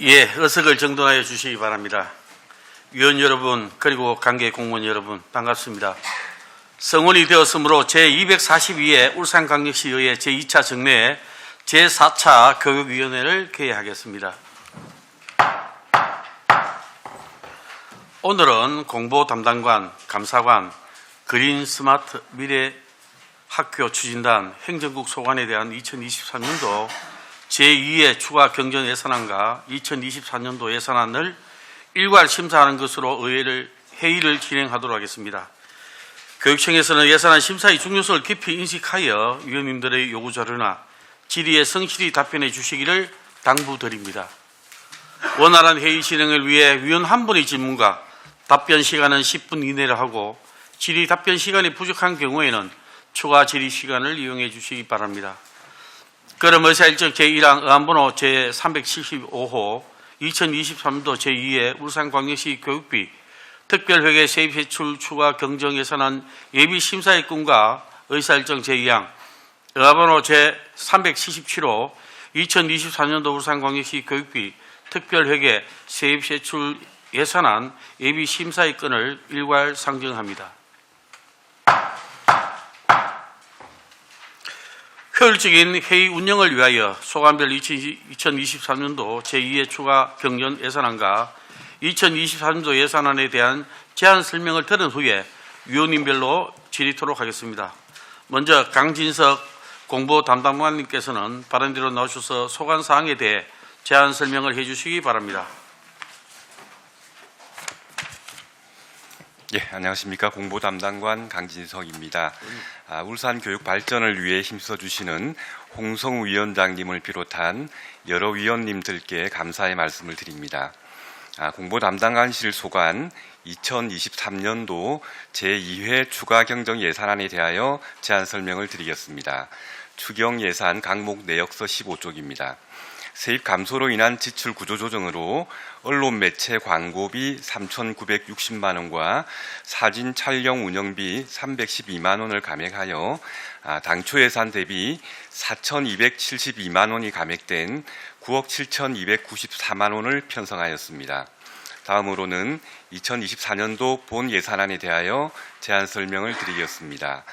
예, 의석을 정돈하여 주시기 바랍니다. 위원 여러분 그리고 관계 공무원 여러분 반갑습니다. 성원이 되었으므로 제242회 울산광역시의회 제2차 정례 제4차 교육위원회를 개회하겠습니다. 오늘은 공보 담당관, 감사관, 그린 스마트 미래 학교 추진단, 행정국 소관에 대한 2023년도 제2회 추가 경정 예산안과 2024년도 예산안을 일괄 심사하는 것으로 회의를 진행하도록 하겠습니다. 교육청에서는 예산안 심사의 중요성을 깊이 인식하여 위원님들의 요구 자료나 질의에 성실히 답변해 주시기를 당부드립니다. 원활한 회의 진행을 위해 위원 한 분의 질문과 답변 시간은 10분 이내로 하고 질의 답변 시간이 부족한 경우에는 추가 질의 시간을 이용해 주시기 바랍니다. 그럼 의사일정 제1항 의안번호 제375호 2023년도 제2회 울산광역시 교육비 특별회계 세입회출 추가 경정 예산안 예비심사일권과 의사일정 제2항 의안번호 제377호 2024년도 울산광역시 교육비 특별회계 세입회출 예산안 예비심사일권을 일괄 상정합니다. 효율적인 회의 운영을 위하여 소관별 2023년도 제2회 추가 경정 예산안과 2024년도 예산안에 대한 제안 설명을 들은 후에 위원님별로 질의토록 하겠습니다. 먼저 강진석 공보 담당관님께서는 발언대로 나오셔서 소관사항에 대해 제안 설명을 해 주시기 바랍니다. 예, 안녕하십니까. 공보 담당관 강진석입니다. 울산 교육 발전을 위해 힘써주시는 홍성우 위원장님을 비롯한 여러 위원님들께 감사의 말씀을 드립니다. 공보 담당관실 소관 2023년도 제2회 추가 경정 예산안에 대하여 제안 설명을 드리겠습니다. 추경 예산 강목 내역서 15쪽입니다. 세입 감소로 인한 지출 구조 조정으로 언론 매체 광고비 3,960만 원과 사진 촬영 운영비 312만 원을 감액하여 당초 예산 대비 4,272만 원이 감액된 9억 7,294만 원을 편성하였습니다. 다음으로는 2024년도 본 예산안에 대하여 제안 설명을 드리겠습니다.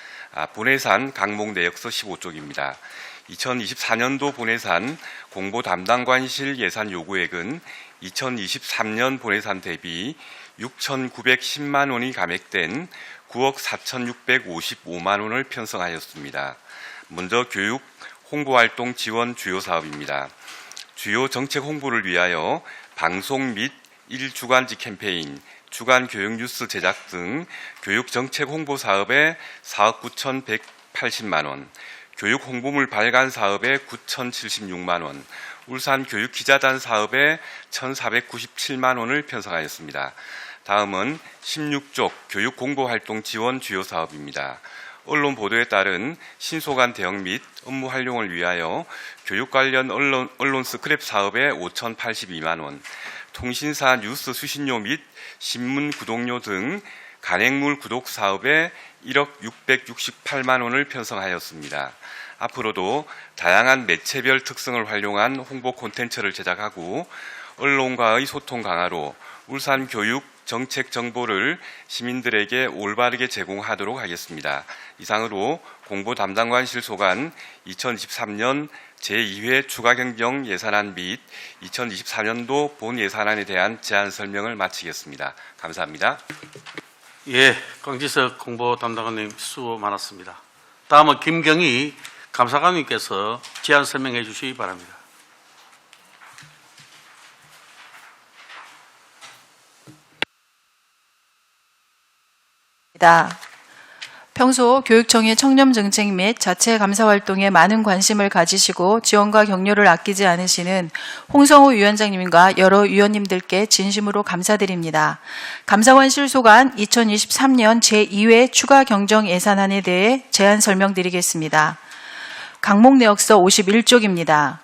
본예산 강목 내역서 15쪽입니다. 2024년도 본예산 공보 담당관실 예산 요구액은 2023년 본예산 대비 6,910만 원이 감액된 9억 4,655만 원을 편성하였습니다. 먼저 교육 홍보활동 지원 주요 사업입니다. 주요 정책 홍보를 위하여 방송 및 일주간지 캠페인, 주간 교육 뉴스 제작 등 교육 정책 홍보 사업에 4억 9,180만 원, 교육 홍보물 발간 사업에 9,076만 원, 울산 교육 기자단 사업에 1,497만 원을 편성하였습니다. 다음은 16쪽 교육 공보 활동 지원 주요 사업입니다. 언론 보도에 따른 신소관 대응 및 업무 활용을 위하여 교육 관련 언론 스크랩 사업에 5,082만 원, 통신사 뉴스 수신료 및 신문 구독료 등 간행물 구독 사업에 1억 668만 원을 편성하였습니다. 앞으로도 다양한 매체별 특성을 활용한 홍보 콘텐츠를 제작하고 언론과의 소통 강화로 울산 교육 정책 정보를 시민들에게 올바르게 제공하도록 하겠습니다. 이상으로 공보 담당관실 소관 2023년 제2회 추가 경정 예산안 및 2024년도 본 예산안에 대한 제안 설명을 마치겠습니다. 감사합니다. 예, 강진석 공보 담당관님 수고 많았습니다. 다음은 김경희 감사관님께서 제안 설명해 주시기 바랍니다. 평소 교육청의 청렴 정책 및 자체 감사 활동에 많은 관심을 가지시고 지원과 격려를 아끼지 않으시는 홍성우 위원장님과 여러 위원님들께 진심으로 감사드립니다. 감사관실 소관 2023년 제2회 추가 경정 예산안에 대해 제안 설명드리겠습니다. 강목 내역서 51쪽입니다.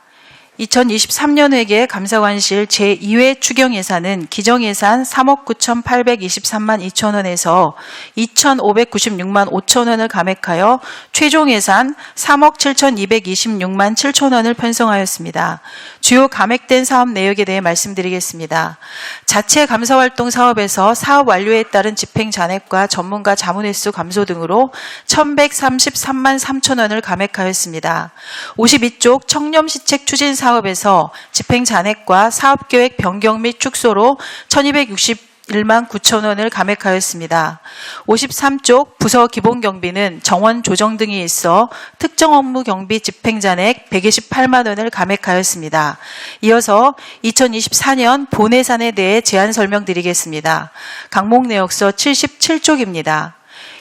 2023년 회계 감사관실 제2회 추경 예산은 기정 예산 3억 9,823만 2천 원에서 2,596만 5천 원을 감액하여 최종 예산 3억 7,226만 7천 원을 편성하였습니다. 주요 감액된 사업 내역에 대해 말씀드리겠습니다. 자체 감사활동 사업에서 사업 완료에 따른 집행 잔액과 전문가 자문 횟수 감소 등으로 1,133만 3천 원을 감액하였습니다. 52쪽 청렴시책 추진 사업에서 집행 잔액과 사업계획 변경 및 축소로 1,261만 9천 원을 감액하였습니다. 53쪽 부서 기본경비는 정원 조정 등이 있어 특정 업무 경비 집행 잔액 128만 원을 감액하였습니다. 이어서 2024년 본 예산에 대해 제안 설명드리겠습니다. 강목 내역서 77쪽입니다.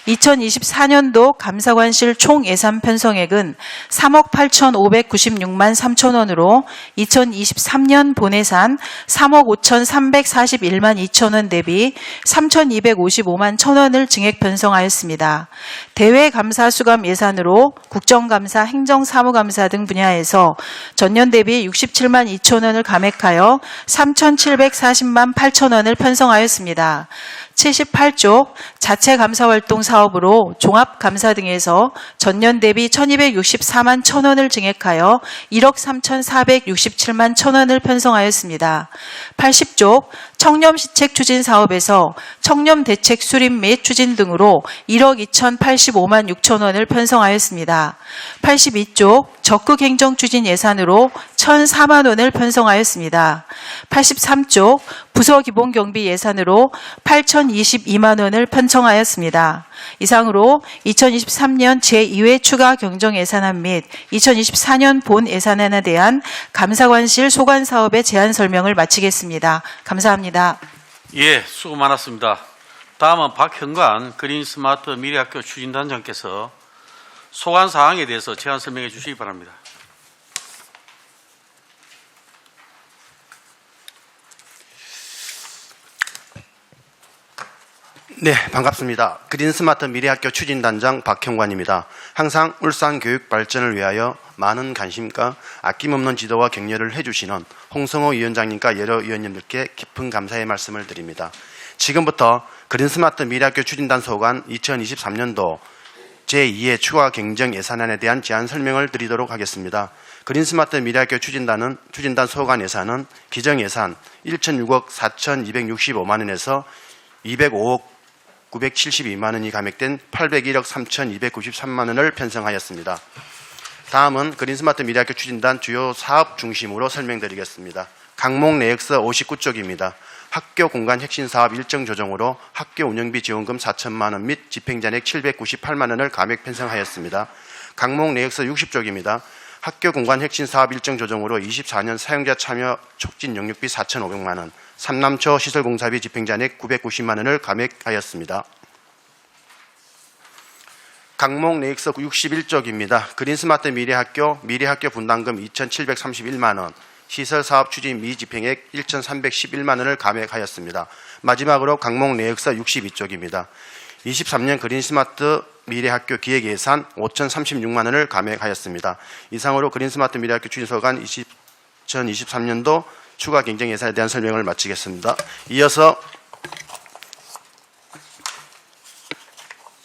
2024년도 감사관실 총 예산 편성액은 3억 8,596만 3천 원으로 2023년 본예산 3억 5,341만 2천 원 대비 3,255만 1천 원을 증액 편성하였습니다. 대외감사 수감 예산으로 국정감사, 행정사무감사 등 분야에서 전년 대비 67만 2천 원을 감액하여 3,740만 8천 원을 편성하였습니다. 78쪽 자체 감사활동 사업으로 종합감사 등에서 전년 대비 1,264만 1천 원을 증액하여 1억 3,467만 1천 원을 편성하였습니다. 80쪽 청렴시책 추진 사업에서 청렴대책 수립 및 추진 등으로 1억 2,085만 6천 원을 편성하였습니다. 82쪽 적극행정 추진 예산으로 1,004만 원을 편성하였습니다. 83쪽 부서 기본경비 예산으로 8,022만 원을 편성하였습니다. 이상으로 2023년 제2회 추가 경정 예산안 및 2024년 본 예산안에 대한 감사관실 소관 사업의 제안 설명을 마치겠습니다. 감사합니다. 예, 수고 많았습니다. 다음은 박형관 그린스마트 미래학교 추진단장께서 소관 사항에 대해서 제안 설명해 주시기 바랍니다. 네, 반갑습니다. 그린스마트 미래학교 추진단장 박형관입니다. 항상 울산 교육 발전을 위하여 많은 관심과 아낌없는 지도와 격려를 해주시는 홍성호 위원장님과 여러 위원님들께 깊은 감사의 말씀을 드립니다. 지금부터 그린스마트 미래학교 추진단 소관 2023년도 제2회 추가 경정 예산안에 대한 제안 설명을 드리도록 하겠습니다. 그린스마트 미래학교 추진단 소관 예산은 기정 예산 1,006억 4,265만 원에서 205억 972만 원이 감액된 801억 3,293만 원을 편성하였습니다. 다음은 그린스마트 미래학교 추진단 주요 사업 중심으로 설명드리겠습니다. 강목 내역서 59쪽입니다. 학교 공간 혁신 사업 일정 조정으로 학교 운영비 지원금 4천만 원 및 집행잔액 798만 원을 감액 편성하였습니다. 강목 내역서 60쪽입니다. 학교 공간 혁신 사업 일정 조정으로 24년 사용자 참여 촉진 영역비 4,500만 원, 삼남초 시설공사비 집행잔액 990만 원을 감액하였습니다. 강목 내역서 61쪽입니다. 그린스마트 미래학교 분담금 2,731만 원, 시설사업 추진 미집행액 1,311만 원을 감액하였습니다. 마지막으로 강목 내역서 62쪽입니다. 23년 그린스마트 미래학교 기획예산 5,036만 원을 감액하였습니다. 이상으로 그린스마트 미래학교 추진소관 2023년도 추가 경정 예산에 대한 설명을 마치겠습니다. 이어서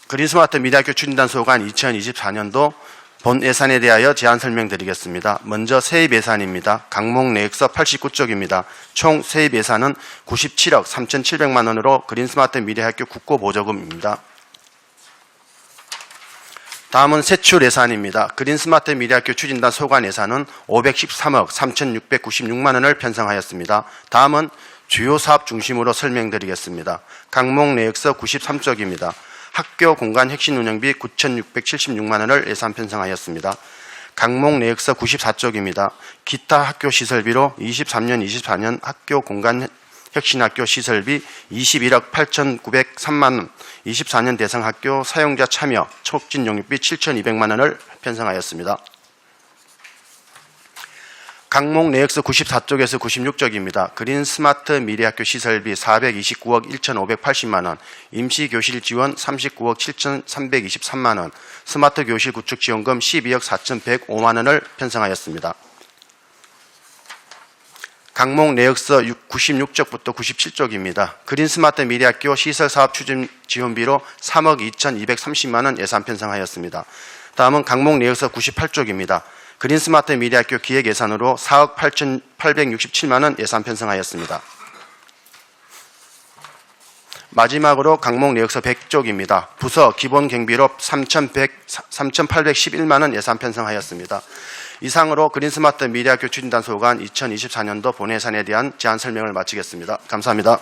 그린스마트 미래학교 추진단 소관 2024년도 본 예산에 대하여 제안 설명드리겠습니다. 먼저 세입 예산입니다. 강목 내역서 89쪽입니다. 총 세입 예산은 97억 3,700만 원으로 그린스마트 미래학교 국고보조금입니다. 다음은 세출 예산입니다. 그린스마트 미래학교 추진단 소관 예산은 513억 3,696만 원을 편성하였습니다. 다음은 주요 사업 중심으로 설명드리겠습니다. 강목 내역서 93쪽입니다. 학교 공간 혁신 운영비 9,676만 원을 예산 편성하였습니다. 강목 내역서 94쪽입니다. 기타 학교 시설비로 23년 24년 학교 공간 혁신학교 시설비 21억 8,903만 원, 24년 대상학교 사용자 참여 촉진 용역비 7,200만 원을 편성하였습니다. 강목 내역서 94쪽에서 96쪽입니다. 그린스마트 미래학교 시설비 429억 1,580만 원, 임시교실 지원 39억 7,323만 원, 스마트 교실 구축 지원금 12억 4,105만 원을 편성하였습니다. 강목 내역서 96쪽부터 97쪽입니다. 그린스마트 미래학교 시설사업 추진 지원비로 3억 2,230만 원 예산 편성하였습니다. 다음은 강목 내역서 98쪽입니다. 그린스마트 미래학교 기획 예산으로 4억 8,867만 원 예산 편성하였습니다. 마지막으로 강목 내역서 100쪽입니다. 부서 기본 경비로 3,811만 원 예산 편성하였습니다. 이상으로 그린스마트 미래학교 추진단 소관 2024년도 본예산에 대한 제안 설명을 마치겠습니다. 감사합니다.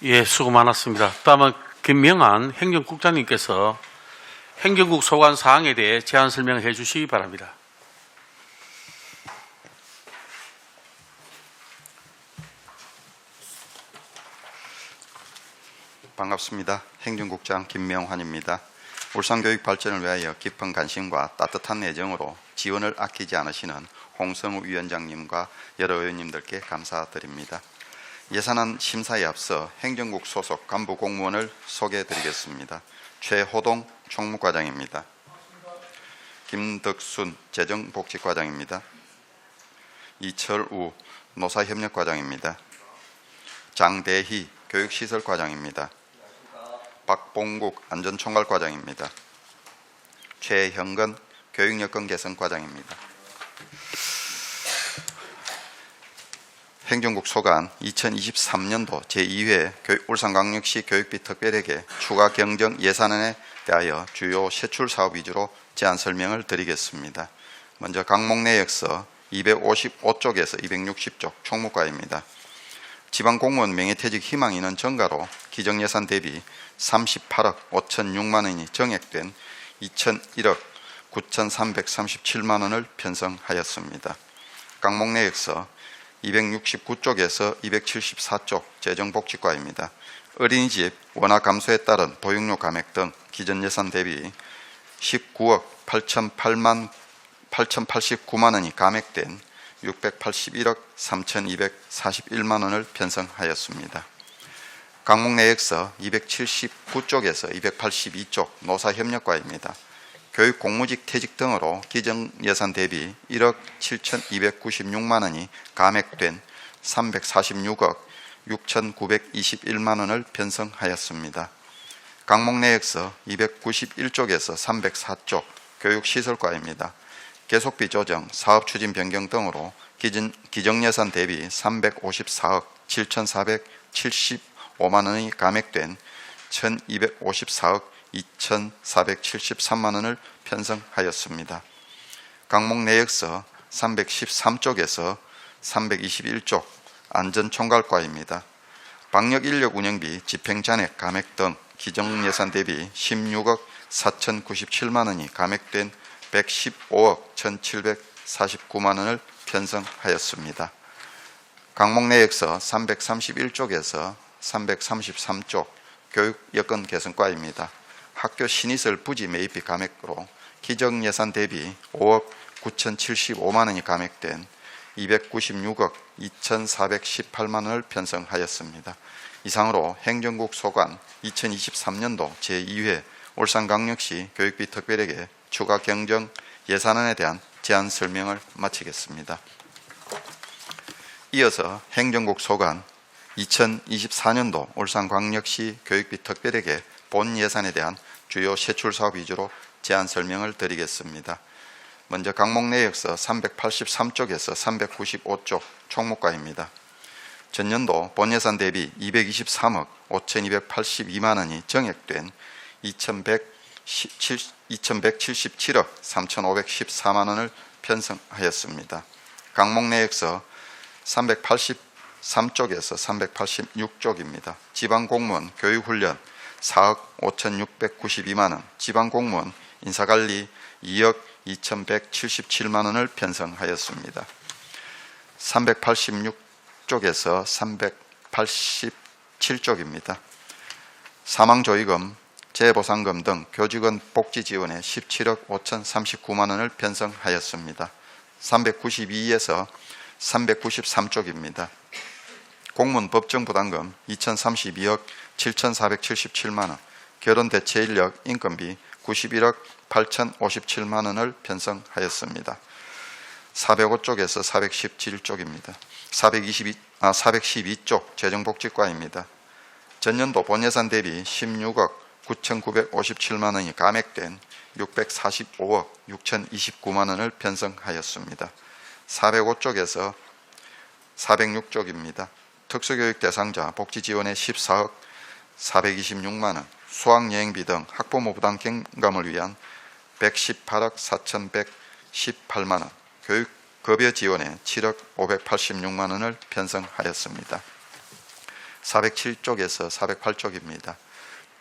예, 수고 많았습니다. 다음은 김명한 행정국장님께서 행정국 소관 사항에 대해 제안 설명을 해 주시기 바랍니다. 반갑습니다. 행정국장 김명환입니다. 울산교육 발전을 위하여 깊은 관심과 따뜻한 애정으로 지원을 아끼지 않으시는 홍성우 위원장님과 여러 의원님들께 감사드립니다. 예산안 심사에 앞서 행정국 소속 간부 공무원을 소개해드리겠습니다. 최호동 총무과장입니다. 김덕순 재정복지과장입니다. 이철우 노사협력과장입니다. 장대희 교육시설과장입니다. 박봉국 안전총괄과장입니다. 최형근 교육여건 개선과장입니다. 행정국 소관 2023년도 제2회 울산광역시 교육비 특별회계 추가 경정 예산안에 대하여 주요 세출 사업 위주로 제안 설명을 드리겠습니다. 먼저 강목 내역서 255쪽에서 260쪽 총무과입니다. 지방공무원 명예퇴직 희망 인원 증가로 기정예산 대비 38억 5,006만 원이 정액된 2,001억 9,337만 원을 편성하였습니다. 강목 내역서 269쪽에서 274쪽 재정복지과입니다. 어린이집 원화 감소에 따른 보육료 감액 등 기존예산 대비 19억 8,089만 원이 감액된 681억 3,241만 원을 편성하였습니다. 강목 내역서 279쪽에서 282쪽 노사협력과입니다. 교육 공무직 퇴직 등으로 기정예산 대비 1억 7,296만 원이 감액된 346억 6,921만 원을 편성하였습니다. 강목 내역서 291쪽에서 304쪽 교육시설과입니다. 계속비 조정, 사업 추진 변경 등으로 기정예산 대비 354억 7,475만 원이 감액된 1,254억 2,473만 원을 편성하였습니다. 강목 내역서 313쪽에서 321쪽 안전총괄과입니다. 방역인력 운영비, 집행잔액 감액 등 기정예산 대비 16억 4,097만 원이 감액된 115억 1,749만 원을 편성하였습니다. 강목 내역서 331쪽에서 333쪽 교육여건 개선과입니다. 학교 신시설 부지 매입비 감액으로 기정예산 대비 5억 9,075만 원이 감액된 296억 2,418만 원을 편성하였습니다. 이상으로 행정국 소관 2023년도 제2회 울산광역시 교육비 특별회계 추가 경정 예산안에 대한 제안 설명을 마치겠습니다. 이어서 행정국 소관 2024년도 울산광역시 교육비 특별회계 본 예산에 대한 주요 세출 사업 위주로 제안 설명을 드리겠습니다. 먼저 강목 내역서 383쪽에서 395쪽 총무과입니다. 전년도 본 예산 대비 223억 5,282만 원이 정액된 2,177억 3,514만 원을 편성하였습니다. 강목 내역서 383쪽에서 386쪽입니다. 지방공무원 교육훈련 4억 5,692만 원, 지방공무원 인사관리 2억 2,177만 원을 편성하였습니다. 386쪽에서 387쪽입니다. 사망조의금, 재보상금 등 교직원 복지 지원에 17억 5,039만 원을 편성하였습니다. 392에서 393쪽입니다. 공무원 법정부담금 2,032억 7,477만 원, 결혼대체인력 인건비 91억 8,057만 원을 편성하였습니다. 405쪽에서 417쪽입니다. 412쪽 재정복지과입니다. 전년도 본예산 대비 16억 9,957만 원이 감액된 645억 6,029만 원을 편성하였습니다. 405쪽에서 406쪽입니다. 특수교육 대상자 복지 지원에 14억 426만 원, 수학여행비 등 학부모 부담 경감을 위한 118억 4,118만 원, 교육급여 지원에 7억 586만 원을 편성하였습니다. 407쪽에서 408쪽입니다.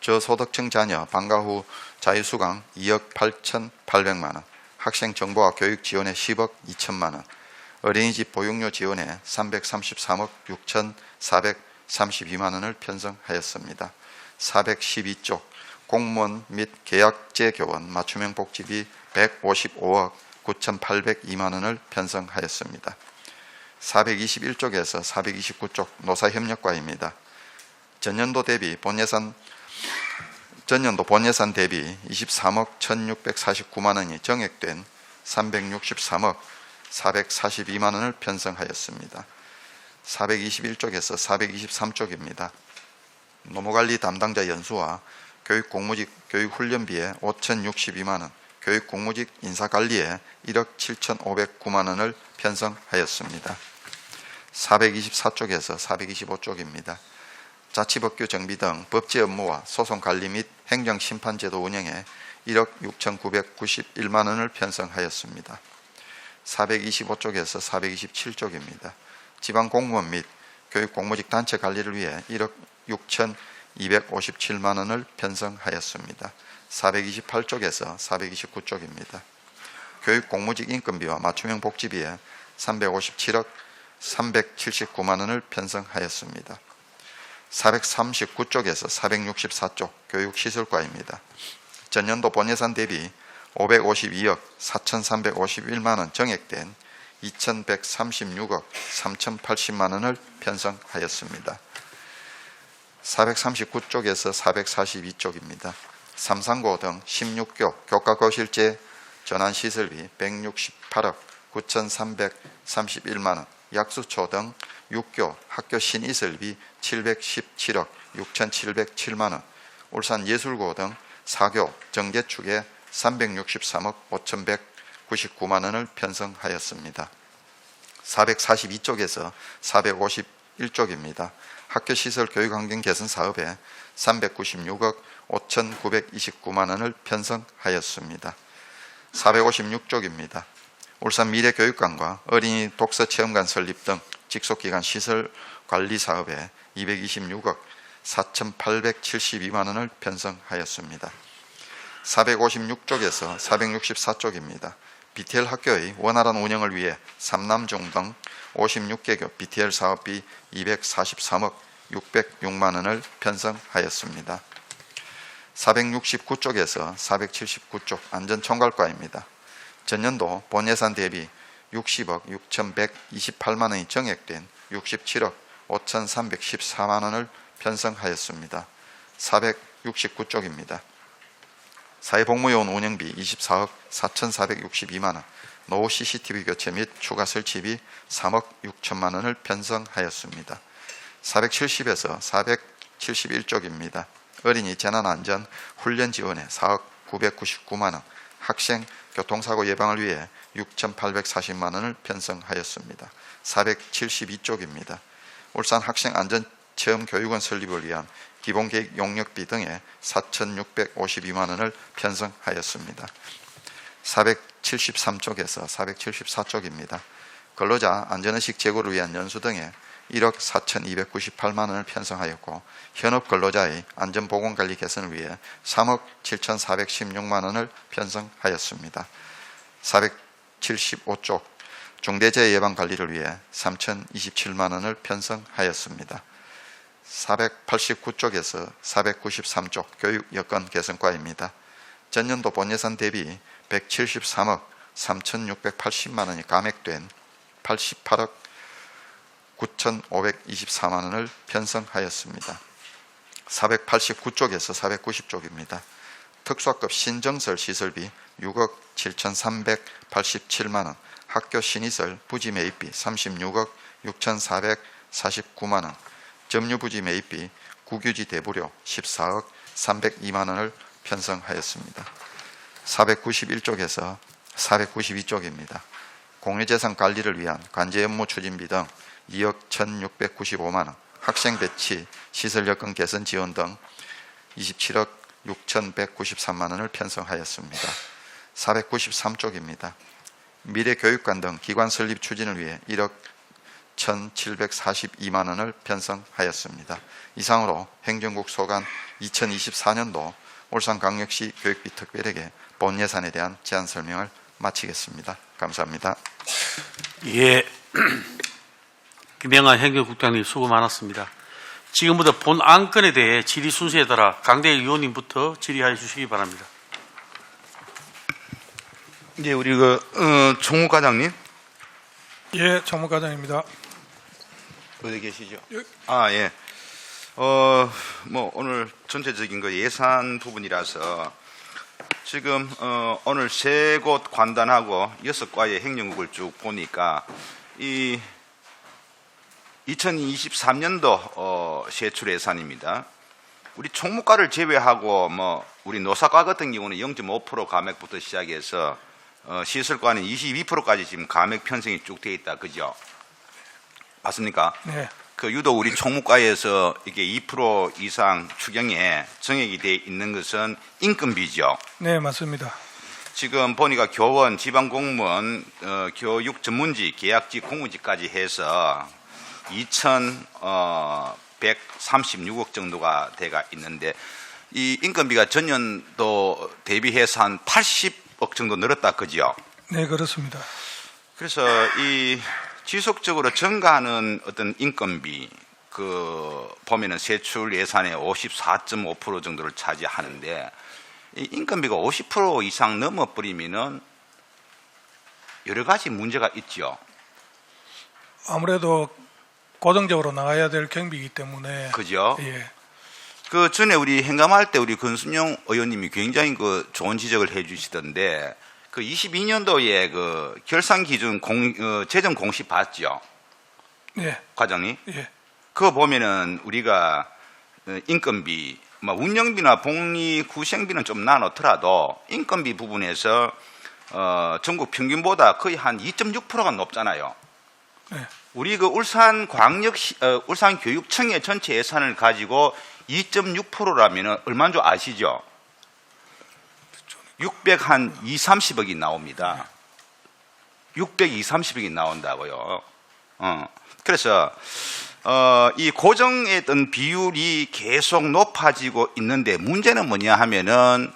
저소득층 자녀 방과 후 자유수강 2억 8,800만 원, 학생 정보화 교육 지원에 10억 2천만 원, 어린이집 보육료 지원에 333억 6,432만 원을 편성하였습니다. 412쪽 공무원 및 계약제 교원 맞춤형 복지비 155억 9,802만 원을 편성하였습니다. 421쪽에서 429쪽 노사협력과입니다. 전년도 본예산 대비 23억 1,649만 원이 정액된 363억 442만 원을 편성하였습니다. 421쪽에서 423쪽입니다. 노무관리 담당자 연수와 교육공무직 교육훈련비에 5,062만 원, 교육공무직 인사관리에 1억 7,509만 원을 편성하였습니다. 424쪽에서 425쪽입니다. 자치법규 정비 등 법제 업무와 소송관리 및 행정심판제도 운영에 1억 6,991만 원을 편성하였습니다. 425쪽에서 427쪽입니다. 지방공무원 및 교육공무직 단체 관리를 위해 1억 6,257만 원을 편성하였습니다. 428쪽에서 429쪽입니다. 교육공무직 인건비와 맞춤형 복지비에 357억 379만 원을 편성하였습니다. 439쪽에서 464쪽 교육시설과입니다. 전년도 본예산 대비 552억 4,351만 원 정액된 2,136억 3,080만 원을 편성하였습니다. 439쪽에서 442쪽입니다. 삼상고 등 16교 교과거실제 전환시설비 168억 9,331만 원, 약수초 등 6교 학교 신이설비 717억 6,707만 원, 울산예술고 등 4교 정개축에 363억 5,199만 원을 편성하였습니다. 442쪽에서 451쪽입니다. 학교시설 교육환경 개선 사업에 396억 5,929만 원을 편성하였습니다. 456쪽입니다. 울산 미래교육관과 어린이 독서체험관 설립 등 직속기관 시설 관리 사업에 226억 4,872만 원을 편성하였습니다. 456쪽에서 464쪽입니다. BTL 학교의 원활한 운영을 위해 삼남중 등 56개교 BTL 사업비 243억 606만 원을 편성하였습니다. 469쪽에서 479쪽 안전총괄과입니다. 전년도 본예산 대비 60억 6,128만 원이 정액된 67억 5,314만 원을 편성하였습니다. 469쪽입니다. 사회복무요원 운영비 24억 4,462만 원, 노후 CCTV 교체 및 추가 설치비 3억 6천만 원을 편성하였습니다. 470에서 471쪽입니다. 어린이 재난안전 훈련 지원에 4억 999만 원, 학생 교통사고 예방을 위해 6,840만 원을 편성하였습니다. 472쪽입니다. 울산 학생안전체험교육원 설립을 위한 기본계획 용역비 등에 4,652만 원을 편성하였습니다. 473쪽에서 474쪽입니다. 근로자 안전의식 제고를 위한 연수 등에 1억 4,298만 원을 편성하였고 현업 근로자의 안전보건관리 개선을 위해 3억 7,416만 원을 편성하였습니다. 475쪽 중대재해 예방 관리를 위해 3,027만 원을 편성하였습니다. 489쪽에서 493쪽 교육 여건 개선과입니다. 전년도 본예산 대비 173억 3,680만 원이 감액된 88억 9,524만 원을 편성하였습니다. 489쪽에서 490쪽입니다. 특수학급 신정설 시설비 6억 7,387만 원, 학교 신이설 부지 매입비 36억 6,449만 원, 점유 부지 매입비 국유지 대부료 14억 302만 원을 편성하였습니다. 491쪽에서 492쪽입니다. 공유재산 관리를 위한 관제 업무 추진비 등 2억 1,695만 원, 학생 배치, 시설 여건 개선 지원 등 27억 6,193만 원을 편성하였습니다. 493쪽입니다. 미래교육관 등 기관 설립 추진을 위해 1억 1,742만 원을 편성하였습니다. 이상으로 행정국 소관 2024년도 울산광역시 교육비 특별회계 본 예산에 대한 제안 설명을 마치겠습니다. 감사합니다. 예, 김영환 행정국장님 수고 많았습니다. 지금부터 본 안건에 대해 질의 순서에 따라 강대일 의원님부터 질의하여 주시기 바랍니다. 이제 우리 총무 과장님 예, 정무과장입니다. 어디 계시죠? 예. 아 예. 뭐 오늘 전체적인 거 예산 부분이라서 지금 오늘 3곳 관단하고 6과의 행정국을 쭉 보니까 이 2023년도 세출 예산입니다. 우리 총무과를 제외하고 뭐 우리 노사과 같은 경우는 0.5% 감액부터 시작해서 시설과는 22%까지 지금 감액 편성이 쭉 돼 있다, 그죠? 맞습니까? 네, 그 유독 우리 총무과에서 이게 2% 이상 추경에 정액이 돼 있는 것은 인건비죠. 네, 맞습니다. 지금 보니까 교원, 지방공무원, 교육 전문직, 계약직, 공무직까지 해서 2,136억 정도가 돼가 있는데 이 인건비가 전년도 대비해서 한 80억 정도 늘었다, 그죠? 네, 그렇습니다. 그래서 이 지속적으로 증가하는 어떤 인건비 보면은 세출 예산의 54.5% 정도를 차지하는데 이 인건비가 50% 이상 넘어버리면은 여러 가지 문제가 있죠. 아무래도 고정적으로 나가야 될 경비이기 때문에 그죠? 예, 그 전에 우리 행감할 때 우리 권순용 의원님이 굉장히 좋은 지적을 해주시던데 그 22년도에 그 결산 기준 재정 공시 봤죠, 예, 과장님? 예, 그거 보면은 우리가 인건비, 운영비나 복리 구생비는 좀 나눠더라도 인건비 부분에서 전국 평균보다 거의 한 2.6%가 높잖아요. 네. 우리 그 울산교육청의 전체 예산을 가지고 2.6%라면은 얼마인 줄 아시죠? 630억이 나옵니다. 630억이 나온다고요. 그래서 이 고정의 어떤 비율이 계속 높아지고 있는데 문제는 뭐냐 하면은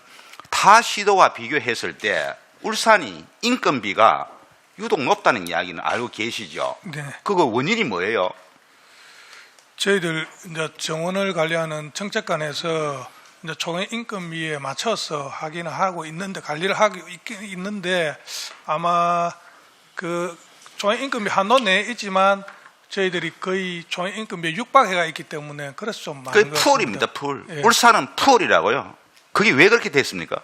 타 시도와 비교했을 때 울산이 인건비가 유독 높다는 이야기는 알고 계시죠? 네. 그거 원인이 뭐예요? 저희들 이제 정원을 관리하는 정책관에서 이제 총액 인건비에 맞춰서 하기는 하고 있는데 관리를 하고 있긴 있는데 아마 그 총액 인건비 한도 내에 있지만 저희들이 거의 총액 인건비에 육박해가 있기 때문에 그래서 좀 많은 그게 것 같습니다. 풀입니다, 풀. 예. 울산은 풀이라고요. 그게 왜 그렇게 됐습니까?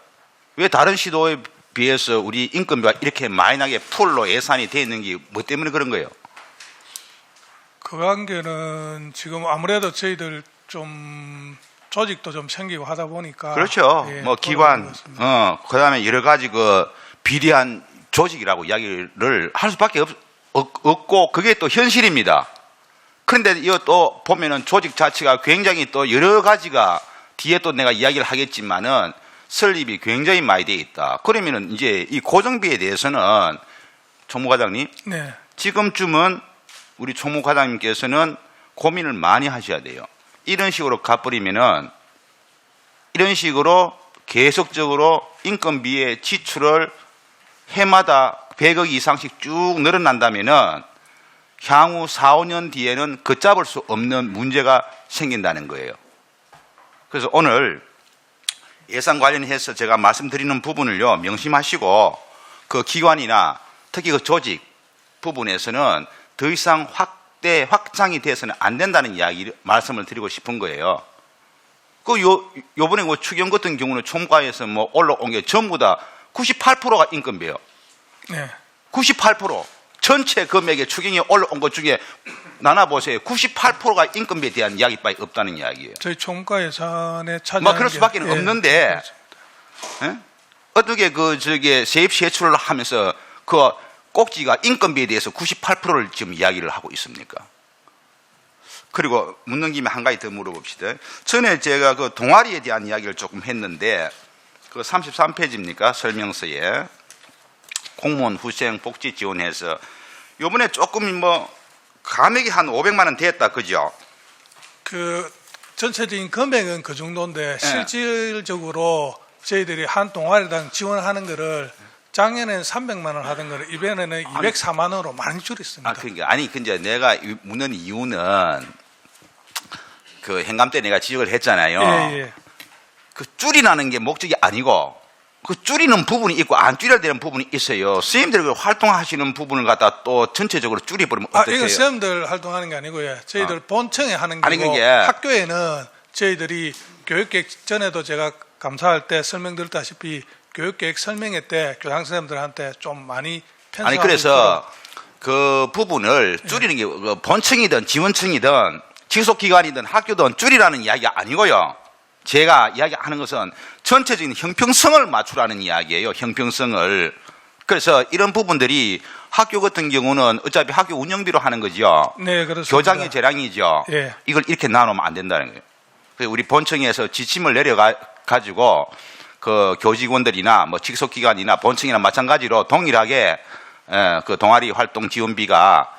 왜 다른 시도에 비해서 우리 인건비가 이렇게 많이 나게 풀로 예산이 돼 있는 게 뭐 때문에 그런 거예요? 그 관계는 지금 아무래도 저희들 좀 조직도 좀 생기고 하다 보니까 그렇죠. 예, 뭐 기관, 그런 것 같습니다. 그다음에 여러 가지 비리한 조직이라고 이야기를 할 수밖에 없고 그게 또 현실입니다. 그런데 이거 또 보면은 조직 자체가 굉장히 또 여러 가지가 뒤에 또 내가 이야기를 하겠지만은 설립이 굉장히 많이 돼 있다. 그러면은 이제 이 고정비에 대해서는 총무과장님 네, 지금쯤은 우리 총무과장님께서는 고민을 많이 하셔야 돼요. 이런 식으로 가버리면은 이런 식으로 계속적으로 인건비의 지출을 해마다 100억 이상씩 쭉 늘어난다면은 향후 4, 5년 뒤에는 걷잡을 수 없는 문제가 생긴다는 거예요. 그래서 오늘 예산 관련해서 제가 말씀드리는 부분을요 명심하시고 그 기관이나 특히 그 조직 부분에서는 더 이상 확장이 돼서는 안 된다는 이야기 말씀을 드리고 싶은 거예요. 요번에 뭐 추경 같은 경우는 총과에서 뭐 올라온 게 전부 다 98%가 인건비예요. 네. 98% 전체 금액의 추경이 올라온 것 중에 나눠보세요. 98%가 인건비에 대한 이야기밖에 없다는 이야기예요. 저희 총과 예산에 차지하는 뭐 그럴 수밖에 게- 없는데 예? 어떻게 세입 세출을 하면서 그 꼭지가 인건비에 대해서 98%를 지금 이야기를 하고 있습니까? 그리고 묻는 김에 한 가지 더 물어봅시다. 전에 제가 그 동아리에 대한 이야기를 조금 했는데 그 33페이지입니까? 설명서에 공무원 후생 복지 지원해서 요번에 조금 뭐 감액이 한 500만 원 됐다 그죠? 그 전체적인 금액은 그 정도인데 예. 실질적으로 저희들이 한 동아리당 지원하는 거를 작년에는 300만 원 하던 거를 이번에는 204만 원으로 많이 줄였습니다. 아 그러니까 아니 근데 내가 묻는 이유는 그 행감 때 내가 지적을 했잖아요. 예, 예. 그 줄이라는 게 목적이 아니고 그 줄이는 부분이 있고 안 줄여야 되는 부분이 있어요. 선생님들이 그 활동하시는 부분을 갖다 또 전체적으로 줄여버리면 어떡해요? 이건 쌤들 활동하는 게 아니고요. 저희들 본청에 하는 아니, 거고 그게- 학교에는 저희들이 교육계획 전에도 제가 감사할 때 설명드렸다시피 교육계획 설명회 때 교장 선생님들한테 좀 많이 편성하고 아니 그래서 그 부분을 줄이는 게 본청이든 지원청이든 지속기관이든 학교든 줄이라는 이야기가 아니고요. 제가 이야기하는 것은 전체적인 형평성을 맞추라는 이야기예요. 형평성을. 그래서 이런 부분들이 학교 같은 경우는 어차피 학교 운영비로 하는 거죠. 네, 그렇습니다. 교장의 재량이죠. 예. 이걸 이렇게 나누면 안 된다는 거예요. 그래서 우리 본청에서 지침을 내려가지고 그 교직원들이나 뭐 직속기관이나 본청이나 마찬가지로 동일하게 그 동아리 활동 지원비가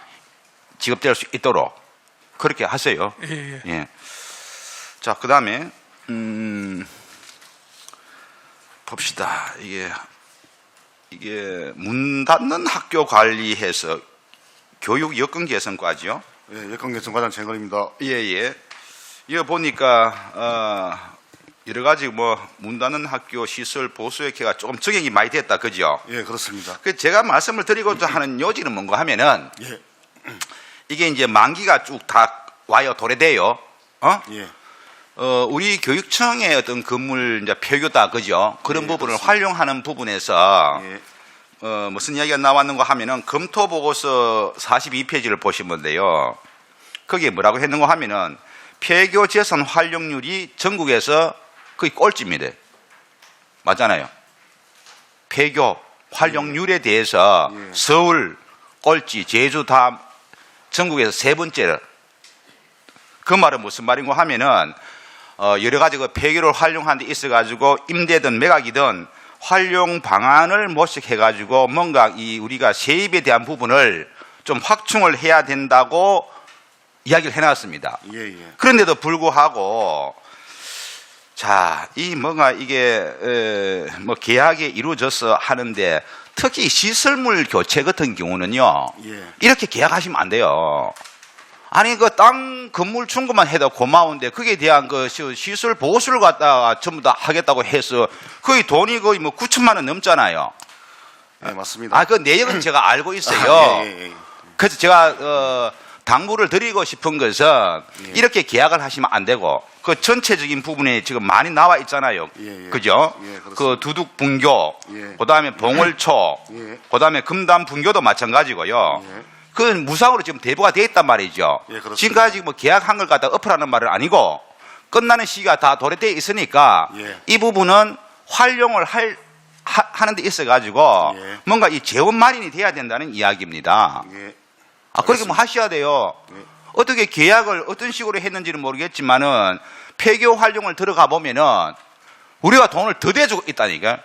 지급될 수 있도록 그렇게 하세요. 예, 예. 예. 자, 그 다음에, 봅시다. 이게 문 닫는 학교 관리해서 교육 여건 개선과지요? 예, 여건개선과장 정건입니다. 예, 예. 이거 보니까, 여러 가지 뭐, 문 닫는 학교 시설 보수획회가 조금 적용이 많이 됐다. 그죠? 예, 그렇습니다. 그 제가 말씀을 드리고자 하는 요지는 뭔가 하면은, 예, 이게 이제 만기가 쭉 다 와요. 도래돼요. 예, 우리 교육청의 어떤 건물 이제 폐교다, 그죠? 그런 예, 부분을 그렇습니다. 활용하는 부분에서, 예, 무슨 이야기가 나왔는가 하면은, 검토보고서 42페이지를 보시면 돼요. 거기에 뭐라고 했는가 하면은, 폐교 재산 활용률이 전국에서 거의 꼴찌입니다. 맞잖아요. 폐교 활용률에 대해서 예. 서울 꼴찌, 제주 다 전국에서 세 번째를. 그 말은 무슨 말인가 하면은 여러 가지 그 폐교를 활용하는 데 있어가지고 임대든 매각이든 활용 방안을 모색해가지고 뭔가 이 우리가 세입에 대한 부분을 좀 확충을 해야 된다고 이야기를 해놨습니다. 예, 예. 그런데도 불구하고 자, 이 뭔가 이게 뭐 계약이 이루어져서 하는데 특히 시설물 교체 같은 경우는요. 예. 이렇게 계약하시면 안 돼요. 아니 그 땅 건물 준것만 해도 고마운데 거기에 대한 그 시설 보수를 갖다가 전부 다 하겠다고 해서 거의 돈이 거의 뭐 9천만 원 넘잖아요. 예, 맞습니다. 그 내역은 제가 알고 있어요. 아, 예, 예, 예. 그래서 제가 당부를 드리고 싶은 것은 예. 이렇게 계약을 하시면 안 되고 그 전체적인 부분에 지금 많이 나와 있잖아요. 예, 예. 그죠? 예, 그렇습니다. 그 두둑 분교, 예. 그다음에 봉월초, 예. 그다음에 금담 분교도 마찬가지고요. 예. 그건 무상으로 지금 대부가 돼 있단 말이죠. 예, 그렇습니다. 지금까지 뭐 계약한 걸 갖다 엎으라는 말은 아니고 끝나는 시기가 다 도래돼 있으니까 예. 이 부분은 활용을 하는 데 있어 가지고 예. 뭔가 이 재원 마련이 돼야 된다는 이야기입니다. 예. 그렇게 뭐 하셔야 돼요. 예. 어떻게 계약을 어떤 식으로 했는지는 모르겠지만은 폐교 활용을 들어가 보면은 우리가 돈을 더 대주고 있다니까.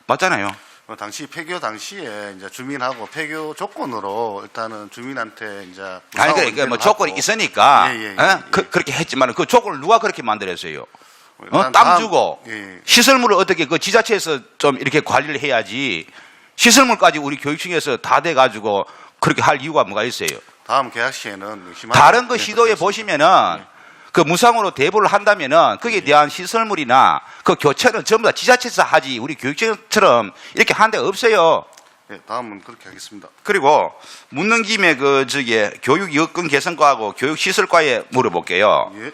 맞잖아요. 당시 폐교 당시에 이제 주민하고 폐교 조건으로 일단은 주민한테 이제 아니 그러니까 뭐 조건이 있으니까 예, 예, 예, 어? 예. 그렇게 했지만은 그 조건을 누가 그렇게 만들었어요? 일단 땅 다음- 주고 예, 시설물을 어떻게 그 지자체에서 좀 이렇게 관리를 해야지 시설물까지 우리 교육청에서 다 돼 가지고 그렇게 할 이유가 뭐가 있어요? 다음 계약 시에는 역시 다른 그 예, 시도에 그렇습니다. 보시면은 그 무상으로 대부를 한다면은 거기에 대한 시설물이나 그 교체는 전부 다 지자체에서 하지 우리 교육청처럼 이렇게 한 데가 없어요. 예, 다음은 그렇게 하겠습니다. 그리고 묻는 김에 교육 여건 개선과하고 교육 시설과에 물어볼게요. 예,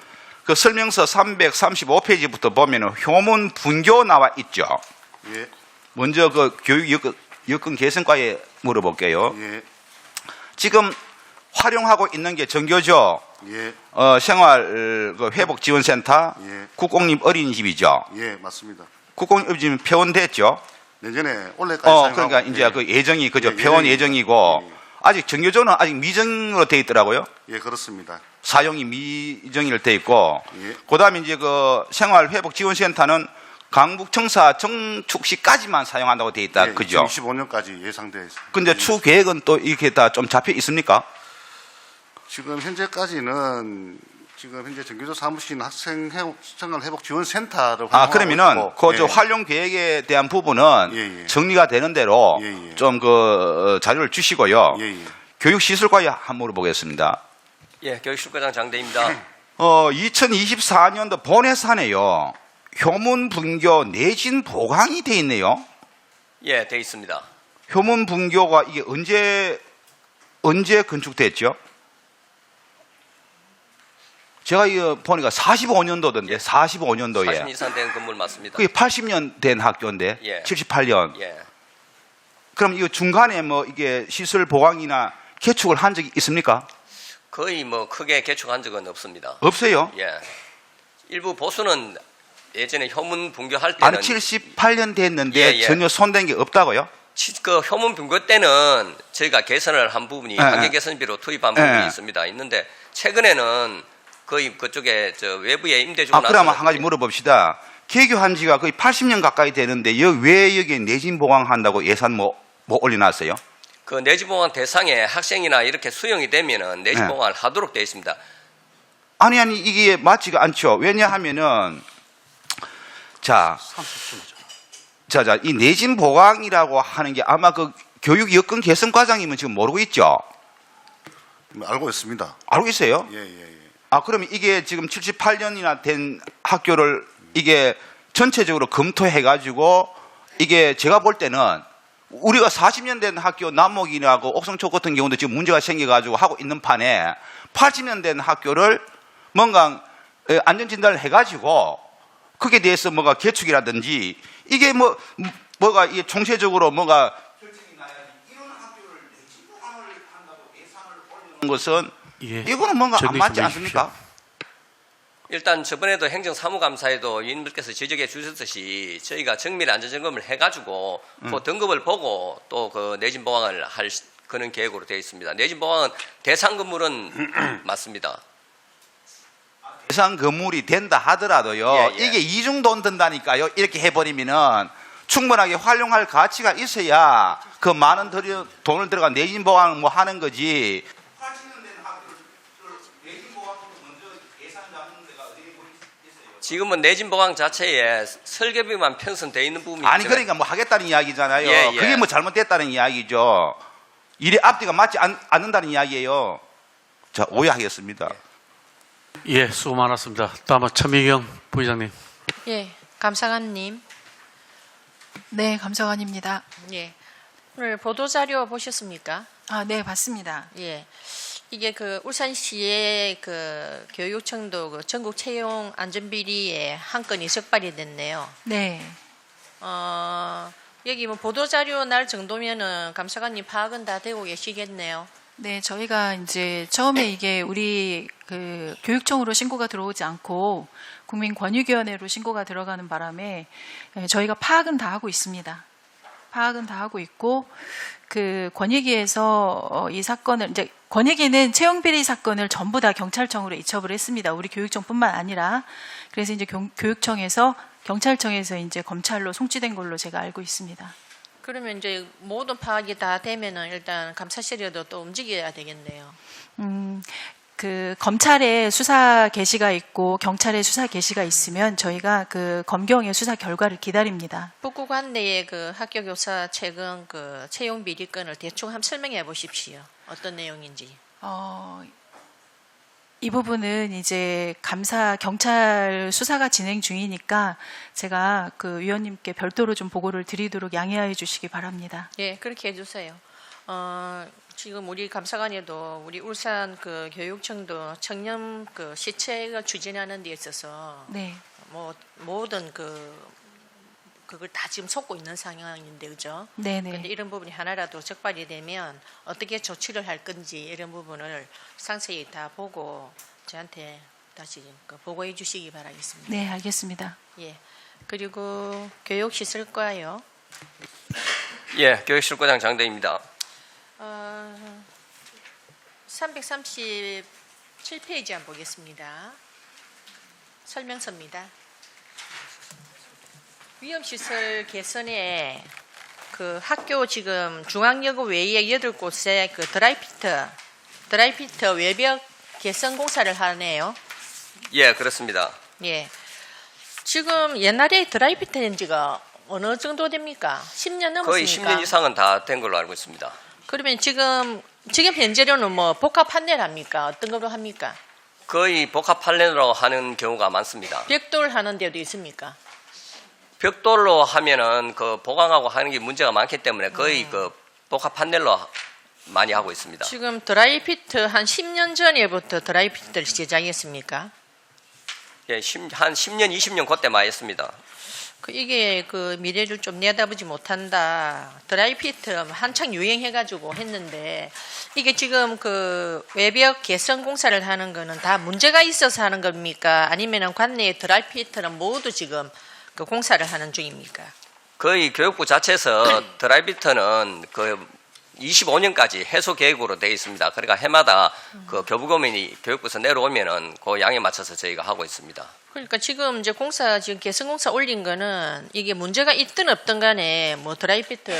그 설명서 335페이지부터 보면은 효문 분교 나와 있죠. 예. 먼저 그 교육 여건 개선과에 물어볼게요. 예. 지금 활용하고 있는 게 전교조, 예. 생활 그 회복지원센터, 예. 국공립 어린이집이죠. 예, 맞습니다. 국공립 어린이집 폐원됐죠. 내년에 올해까지 사용하고 그러니까 이제 예. 그 예정이 그죠. 예, 폐원 예정입니다. 예정이고 예, 아직 전교조는 아직 미정으로 돼 있더라고요. 예, 그렇습니다. 사용이 미정일 돼 있고, 예. 그다음에 이제 그 생활회복지원센터는 강북청사 정축 시까지만 사용한다고 돼 있다, 예, 그죠? 2025년까지 예상되어 있습니다. 근데 추 계획은 또 이렇게 다 좀 잡혀 있습니까? 지금 현재까지는 지금 현재 전교조 사무실인 학생생활회복지원센터를 그러면은 그저 예. 활용 계획에 대한 부분은 예, 예. 정리가 되는 대로 예, 예. 좀 그 자료를 주시고요. 예, 예. 교육시설과에 한번 물어보겠습니다. 예, 교육실과장 장대입니다. 2024년도 본예산에요. 효문 분교 내진 보강이 돼 있네요. 예, 돼 있습니다. 효문 분교가 이게 언제 건축됐죠? 제가 이거 보니까 45년도던데, 45년도에. 40년 이상 된 건물 맞습니다. 그게 80년 된 학교인데, 예. 78년. 예, 그럼 이거 중간에 뭐 이게 시설 보강이나 개축을 한 적이 있습니까? 거의 뭐 크게 개축한 적은 없습니다. 없어요. 예, 일부 보수는 예전에 효문 분교할 때는 아니 78년 됐는데 예, 예. 전혀 손댄 게 없다고요? 그 효문 분교 때는 저희가 개선을 한 부분이 예, 환경 예. 개선비로 투입한 부분이 예. 있습니다. 있는데 최근에는 거의 그쪽에 저 외부에 임대 주고 그러면 한 가지 물어봅시다. 개교한 지가 거의 80년 가까이 되는데 왜 여기에 내진 보강한다고 예산 뭐 올려놨어요? 그 내지보강 대상에 학생이나 이렇게 수용이 되면은 내지보강을 하도록 되어 있습니다. 아니 이게 맞지가 않죠. 왜냐하면은 자, 이 내진 보강이라고 하는 게 아마 그 교육 여건 개선 과장님은 지금 모르고 있죠. 알고 있습니다. 알고 있어요? 예, 예, 예. 그러면 이게 지금 78년이나 된 학교를 이게 전체적으로 검토해가지고 이게 제가 볼 때는 우리가 40년 된 학교 남목이라고 옥성초 같은 경우도 지금 문제가 생겨가지고 하고 있는 판에 80년 된 학교를 뭔가 안전진단을 해가지고 거기에 대해서 뭐가 개축이라든지 이게 뭐가 이게 총체적으로 뭐가 결정이 나야지 이런 학교를 내진보강을 한다고 예산을 올리는 것은 예. 이거는 뭔가 안 정리 맞지 좀 않습니까? 일단 저번에도 행정사무감사에도 위원님께서 지적해 주셨듯이 저희가 정밀 안전점검을 해가지고 그 등급을 보고 또 그 내진 보강을 할 그런 계획으로 되어 있습니다. 내진 보강은 대상 건물은 맞습니다. 대상 건물이 된다 하더라도요. 예, 예. 이게 이중돈 든다니까요. 이렇게 해버리면은 충분하게 활용할 가치가 있어야 그 많은 돈을 들어가 내진 보강 뭐 하는 거지. 지금은 내진 보강 자체에 설계비만 편성되어 있는 부분이 아니 있지만 그러니까 뭐 하겠다는 이야기잖아요. 예, 예. 그게 뭐 잘못됐다는 이야기죠. 일의 앞뒤가 맞지 않는다는 이야기예요. 자, 오해하겠습니다. 예, 수고 많았습니다. 다음은 천미경 부의장님. 예, 감사관님. 네, 감사관입니다. 예. 오늘 보도자료 보셨습니까? 네, 봤습니다. 예. 이게 그 울산시의 그 교육청도 그 전국 채용 안전비리에 한 건이 적발이 됐네요. 네. 여기 뭐 보도자료 날 정도면은 감사관님 파악은 다 되고 계시겠네요. 네, 저희가 이제 처음에 이게 우리 그 교육청으로 신고가 들어오지 않고 국민권익위원회로 신고가 들어가는 바람에 저희가 파악은 다 하고 있습니다. 파악은 다 하고 있고 그 권익위에서 이 사건을 이제 권익위는 채용비리 사건을 전부 다 경찰청으로 이첩을 했습니다. 우리 교육청뿐만 아니라 그래서 이제 교육청에서 경찰청에서 이제 검찰로 송치된 걸로 제가 알고 있습니다. 그러면 이제 모든 파악이 다 되면은 일단 감사실에도 또 움직여야 되겠네요. 그 검찰의 수사 개시가 있고 경찰의 수사 개시가 있으면 저희가 그 검경의 수사 결과를 기다립니다. 북구 관내의 그 학교 교사 최근 그 채용 비리 건을 대충 한번 설명해 보십시오. 어떤 내용인지. 이 부분은 이제 경찰 수사가 진행 중이니까 제가 그 위원님께 별도로 좀 보고를 드리도록 양해하여 주시기 바랍니다. 예, 그렇게 해주세요. 지금 우리 감사관에도 우리 울산 그 교육청도 청년 그 시책을 추진하는 데 있어서 네. 뭐 모든 그걸 다 지금 속고 있는 상황인데 그죠? 네네. 근데 이런 부분이 하나라도 적발이 되면 어떻게 조치를 할 건지 이런 부분을 상세히 다 보고 저한테 다시 그 보고해 주시기 바라겠습니다. 네, 알겠습니다. 예. 그리고 교육시설과요. 예, 교육실과장 장대입니다. 337페이지 한번 보겠습니다. 설명서입니다. 위험시설 개선에 그 학교 지금 중앙여고 외에 8곳에 그 드라이피트 외벽 개선 공사를 하네요. 예, 그렇습니다. 예. 지금 옛날에 드라이피트 한 지가 어느 정도 됩니까? 10년 넘었습니까? 거의 10년 이상은 다 된 걸로 알고 있습니다. 그러면 지금 현재로는 뭐 복합 판넬 합니까? 어떤 걸로 합니까? 거의 복합 판넬로 하는 경우가 많습니다. 벽돌 하는 데도 있습니까? 벽돌로 하면은 그 보강하고 하는 게 문제가 많기 때문에 거의 그 복합 판넬로 많이 하고 있습니다. 지금 드라이피트 한 10년 전에부터 드라이피트를 시작했습니까? 예, 한 10년, 20년 그때 많이 했습니다. 이게 그 미래를 좀 내다보지 못한다. 드라이피트 한창 유행해가지고 했는데 이게 지금 그 외벽 개선 공사를 하는 거는 다 문제가 있어서 하는 겁니까? 아니면은 관내의 드라이피트는 모두 지금 그 공사를 하는 중입니까? 거의 교육부 자체에서 드라이비트는 그 25년까지 해소 계획으로 되어 있습니다. 그러니까 해마다 그 교부금이 교육부에서 내려오면은 그 양에 맞춰서 저희가 하고 있습니다. 그러니까 지금 이제 공사 지금 개선 공사 올린 거는 이게 문제가 있든 없든 간에 뭐 드라이피트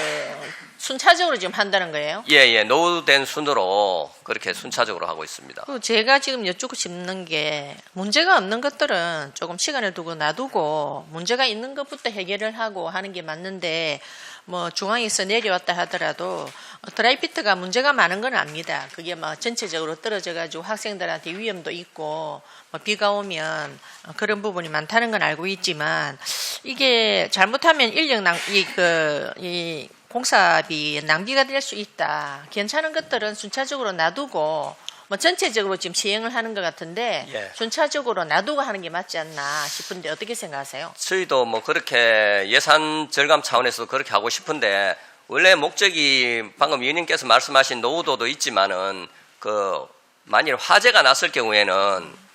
순차적으로 지금 한다는 거예요? 예, 노후된 순으로 그렇게 순차적으로 하고 있습니다. 그 제가 지금 여쭙고 싶는 게 문제가 없는 것들은 조금 시간을 두고 놔두고 문제가 있는 것부터 해결을 하고 하는 게 맞는데 뭐 중앙에서 내려왔다 하더라도 드라이피트가 문제가 많은 건 압니다. 그게 막 전체적으로 떨어져 가지고 학생들한테 위험도 있고 뭐 비가 오면 그런 부분이 많다는 건 알고 있지만 이게 잘못하면 인력 이 공사비 낭비가 될 수 있다. 괜찮은 것들은 순차적으로 놔두고 뭐 전체적으로 지금 시행을 하는 것 같은데 예. 순차적으로 놔두고 하는 게 맞지 않나 싶은데 어떻게 생각하세요? 저희도 뭐 그렇게 예산 절감 차원에서 그렇게 하고 싶은데 원래 목적이 방금 위원님께서 말씀하신 노후도도 있지만은 그 만일 화재가 났을 경우에는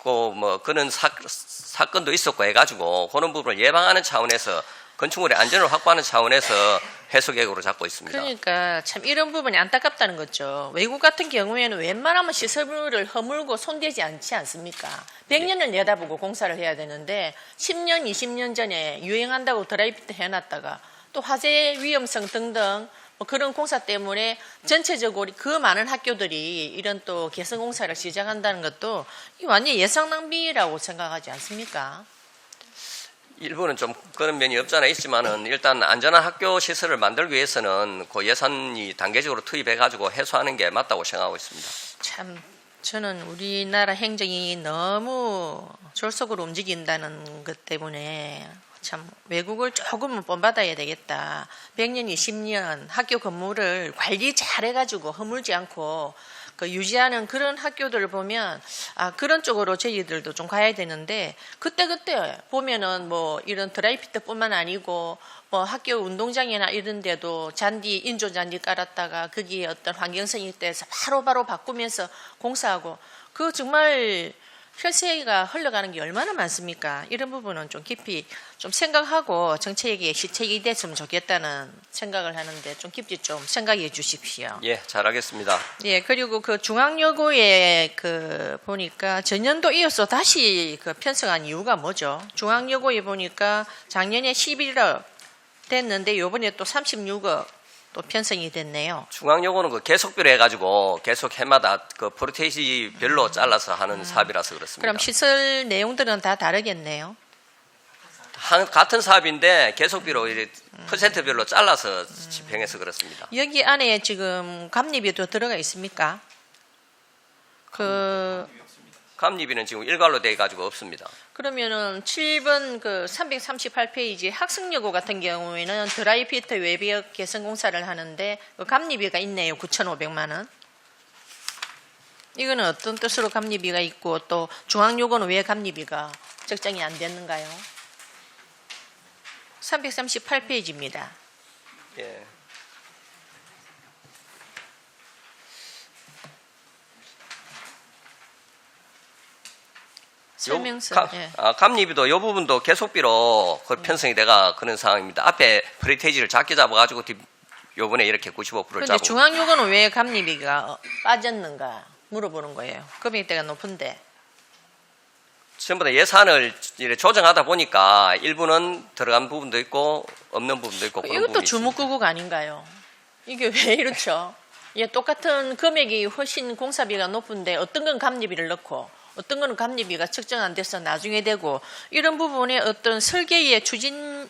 그 뭐 그런 사건도 있었고 해가지고 그런 부분을 예방하는 차원에서 건축물의 안전을 확보하는 차원에서 해소 계획으로 잡고 있습니다. 그러니까 참 이런 부분이 안타깝다는 거죠. 외국 같은 경우에는 웬만하면 시설물을 허물고 손대지 않지 않습니까? 100년을 내다보고 공사를 해야 되는데 10년, 20년 전에 유행한다고 드라이피트 해놨다가 또 화재 위험성 등등 뭐 그런 공사 때문에 전체적으로 그 많은 학교들이 이런 또 개선 공사를 시작한다는 것도 이 완전 예상 낭비라고 생각하지 않습니까? 일부는 좀 그런 면이 없잖아 있지만은 일단 안전한 학교 시설을 만들기 위해서는 그 예산이 단계적으로 투입해가지고 해소하는 게 맞다고 생각하고 있습니다. 참 저는 우리나라 행정이 너무 졸속으로 움직인다는 것 때문에 참 외국을 조금은 본받아야 되겠다. 100년, 20년 학교 건물을 관리 잘 해가지고 허물지 않고 그 유지하는 그런 학교들을 보면 그런 쪽으로 저희들도 좀 가야 되는데 그때 보면은 뭐 이런 드라이피트뿐만 아니고 뭐 학교 운동장이나 이런 데도 인조 잔디 깔았다가 거기에 어떤 환경성이 있대서 바로 바꾸면서 공사하고 그 정말 혈세가 흘러가는 게 얼마나 많습니까? 이런 부분은 좀 깊이 좀 생각하고 정책에 시책이 됐으면 좋겠다는 생각을 하는데 좀 깊이 좀 생각해 주십시오. 예, 잘하겠습니다. 예, 그리고 그 중앙여고에 그 보니까 전년도 이어서 다시 그 편성한 이유가 뭐죠? 중앙여고에 보니까 작년에 11억 됐는데 요번에 또 36억 또 편성이 됐네요. 중앙여고는 그 계속비로 해가지고 계속 해마다 그 프로테이지별로 잘라서 하는 사업이라서 그렇습니다. 그럼 시설 내용들은 다 다르겠네요. 같은 사업인데 계속비로 퍼센트별로 잘라서 집행해서 그렇습니다. 여기 안에 지금 감리비도 들어가 있습니까? 감리비는 지금 일괄로 돼 가지고 없습니다. 그러면은 7번 그 338페이지 학생여고 같은 경우에는 드라이피터 외벽 개선 공사를 하는데 그 감리비가 있네요. 9,500만 원. 이거는 어떤 뜻으로 감리비가 있고 또 중앙요금은 왜 감리비가 적정이 안 됐는가요? 338페이지입니다. 예. 설명서. 예. 감리비도 이 부분도 계속비로 그 편성이 돼가 그런 상황입니다. 앞에 프리테이지를 작게 잡아가지고 요번에 이렇게 95%를 그런데 잡고. 중앙요금은 왜 감리비가 빠졌는가 물어보는 거예요. 금액대가 높은데. 전부 다 예산을 이렇게 조정하다 보니까 일부는 들어간 부분도 있고 없는 부분도 있고 그런 이것도 부분이 주먹구국 아닌가요? 이게 왜 이렇죠? 예, 똑같은 금액이 훨씬 공사비가 높은데 어떤 건 감리비를 넣고 어떤 거는 감리비가 측정 안 돼서 나중에 되고 이런 부분에 어떤 설계의 추진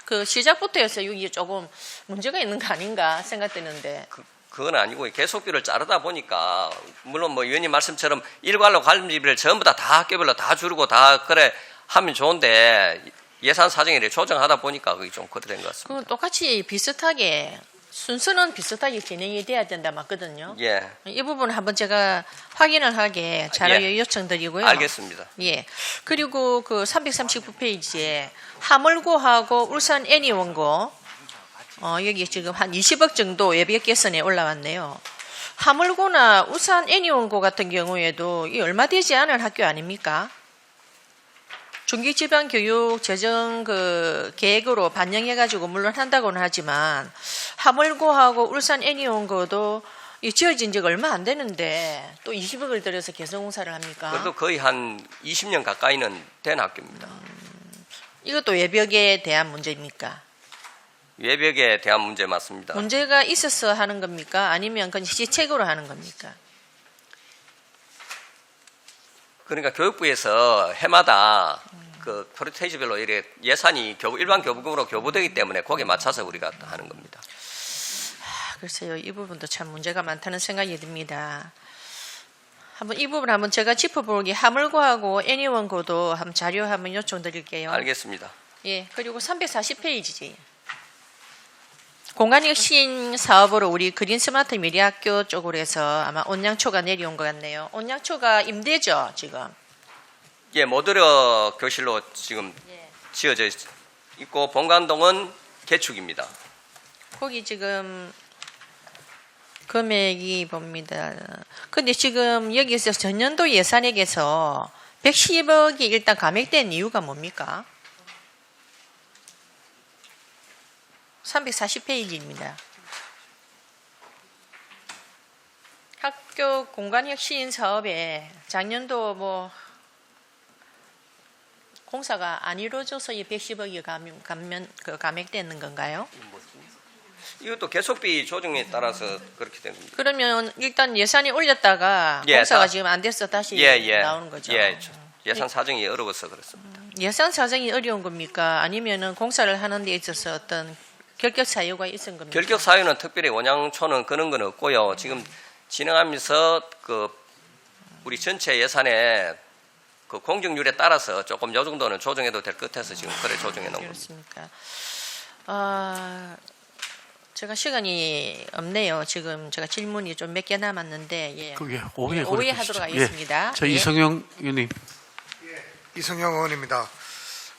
그 시작부터 해서 여기 조금 문제가 있는 거 아닌가 생각되는데 그건 아니고 계속비를 자르다 보니까 물론 뭐 의원님 말씀처럼 일괄로 감리비를 전부 다 학교별로 다 줄이고 다 그래 하면 좋은데 예산 사정에 조정하다 보니까 그게 좀 그래 된 것 같습니다. 그건 똑같이 비슷하게 순서는 비슷하게 진행이 돼야 된다 맞거든요. 예, 이 부분 한번 제가 확인을 하게 자료 예. 요청드리고요. 알겠습니다. 예. 그리고 그 339페이지에 하물고하고 울산 애니원고 여기 지금 한 20억 정도 예비역 개선에 올라왔네요. 하물고나 울산 애니원고 같은 경우에도 이 얼마 되지 않은 학교 아닙니까? 중기지방교육 재정 그 계획으로 반영해가지고 물론 한다고는 하지만 하물고하고 울산 애니원고도 이 지어진 지가 얼마 안 되는데 또 20억을 들여서 개선공사를 합니까? 그래도 거의 한 20년 가까이는 된 학교입니다. 이것도 외벽에 대한 문제입니까? 외벽에 대한 문제 맞습니다. 문제가 있어서 하는 겁니까? 아니면 그냥 시책으로 하는 겁니까? 그러니까 교육부에서 해마다 그 프로테이지별로 이렇게 예산이 일반 교부금으로 교부되기 때문에 거기에 맞춰서 우리가 하는 겁니다. 글쎄요, 이 부분도 참 문제가 많다는 생각이 듭니다. 이 부분 한번 제가 짚어보기 하물고하고 애니원고도 한번 자료 한번 요청드릴게요. 알겠습니다. 예, 그리고 340페이지지. 공간혁신 사업으로 우리 그린스마트 미래학교 쪽으로 해서 아마 온양초가 내려온 것 같네요. 온양초가 임대죠, 지금. 예, 모듈러 교실로 지금 지어져 있고 본관동은 개축입니다. 거기 지금 금액이 봅니다. 근데 지금 여기서 전년도 예산액에서 110억이 일단 감액된 이유가 뭡니까? 340페이지입니다. 학교 공간혁신 사업에 작년도 뭐 공사가 안 이루어져서 이 110억이 감액되는 건가요? 이것도 계속비 조정에 따라서 그렇게 된 겁니다. 그러면 일단 예산이 올렸다가 예, 공사가 지금 안 돼서 다시 나오는 거죠? 예산 사정이 어려워서 그렇습니다. 예산 사정이 어려운 겁니까? 아니면은 공사를 하는 데 있어서 어떤 결격 사유가 있은 겁니까? 결격 사유는 특별히 원양초는 그런 건 없고요. 지금 진행하면서 그 우리 전체 예산에 그 공정률에 따라서 조금 요 정도는 조정해도 될 것 같아서 지금 그래 조정해 놓은 겁니다. 그렇습니까? 제가 시간이 없네요. 지금 제가 질문이 좀 몇 개 남았는데 예. 그게 오해 오해하도록 하겠습니다. 저 예. 이성영 의원님. 이성영 의원입니다.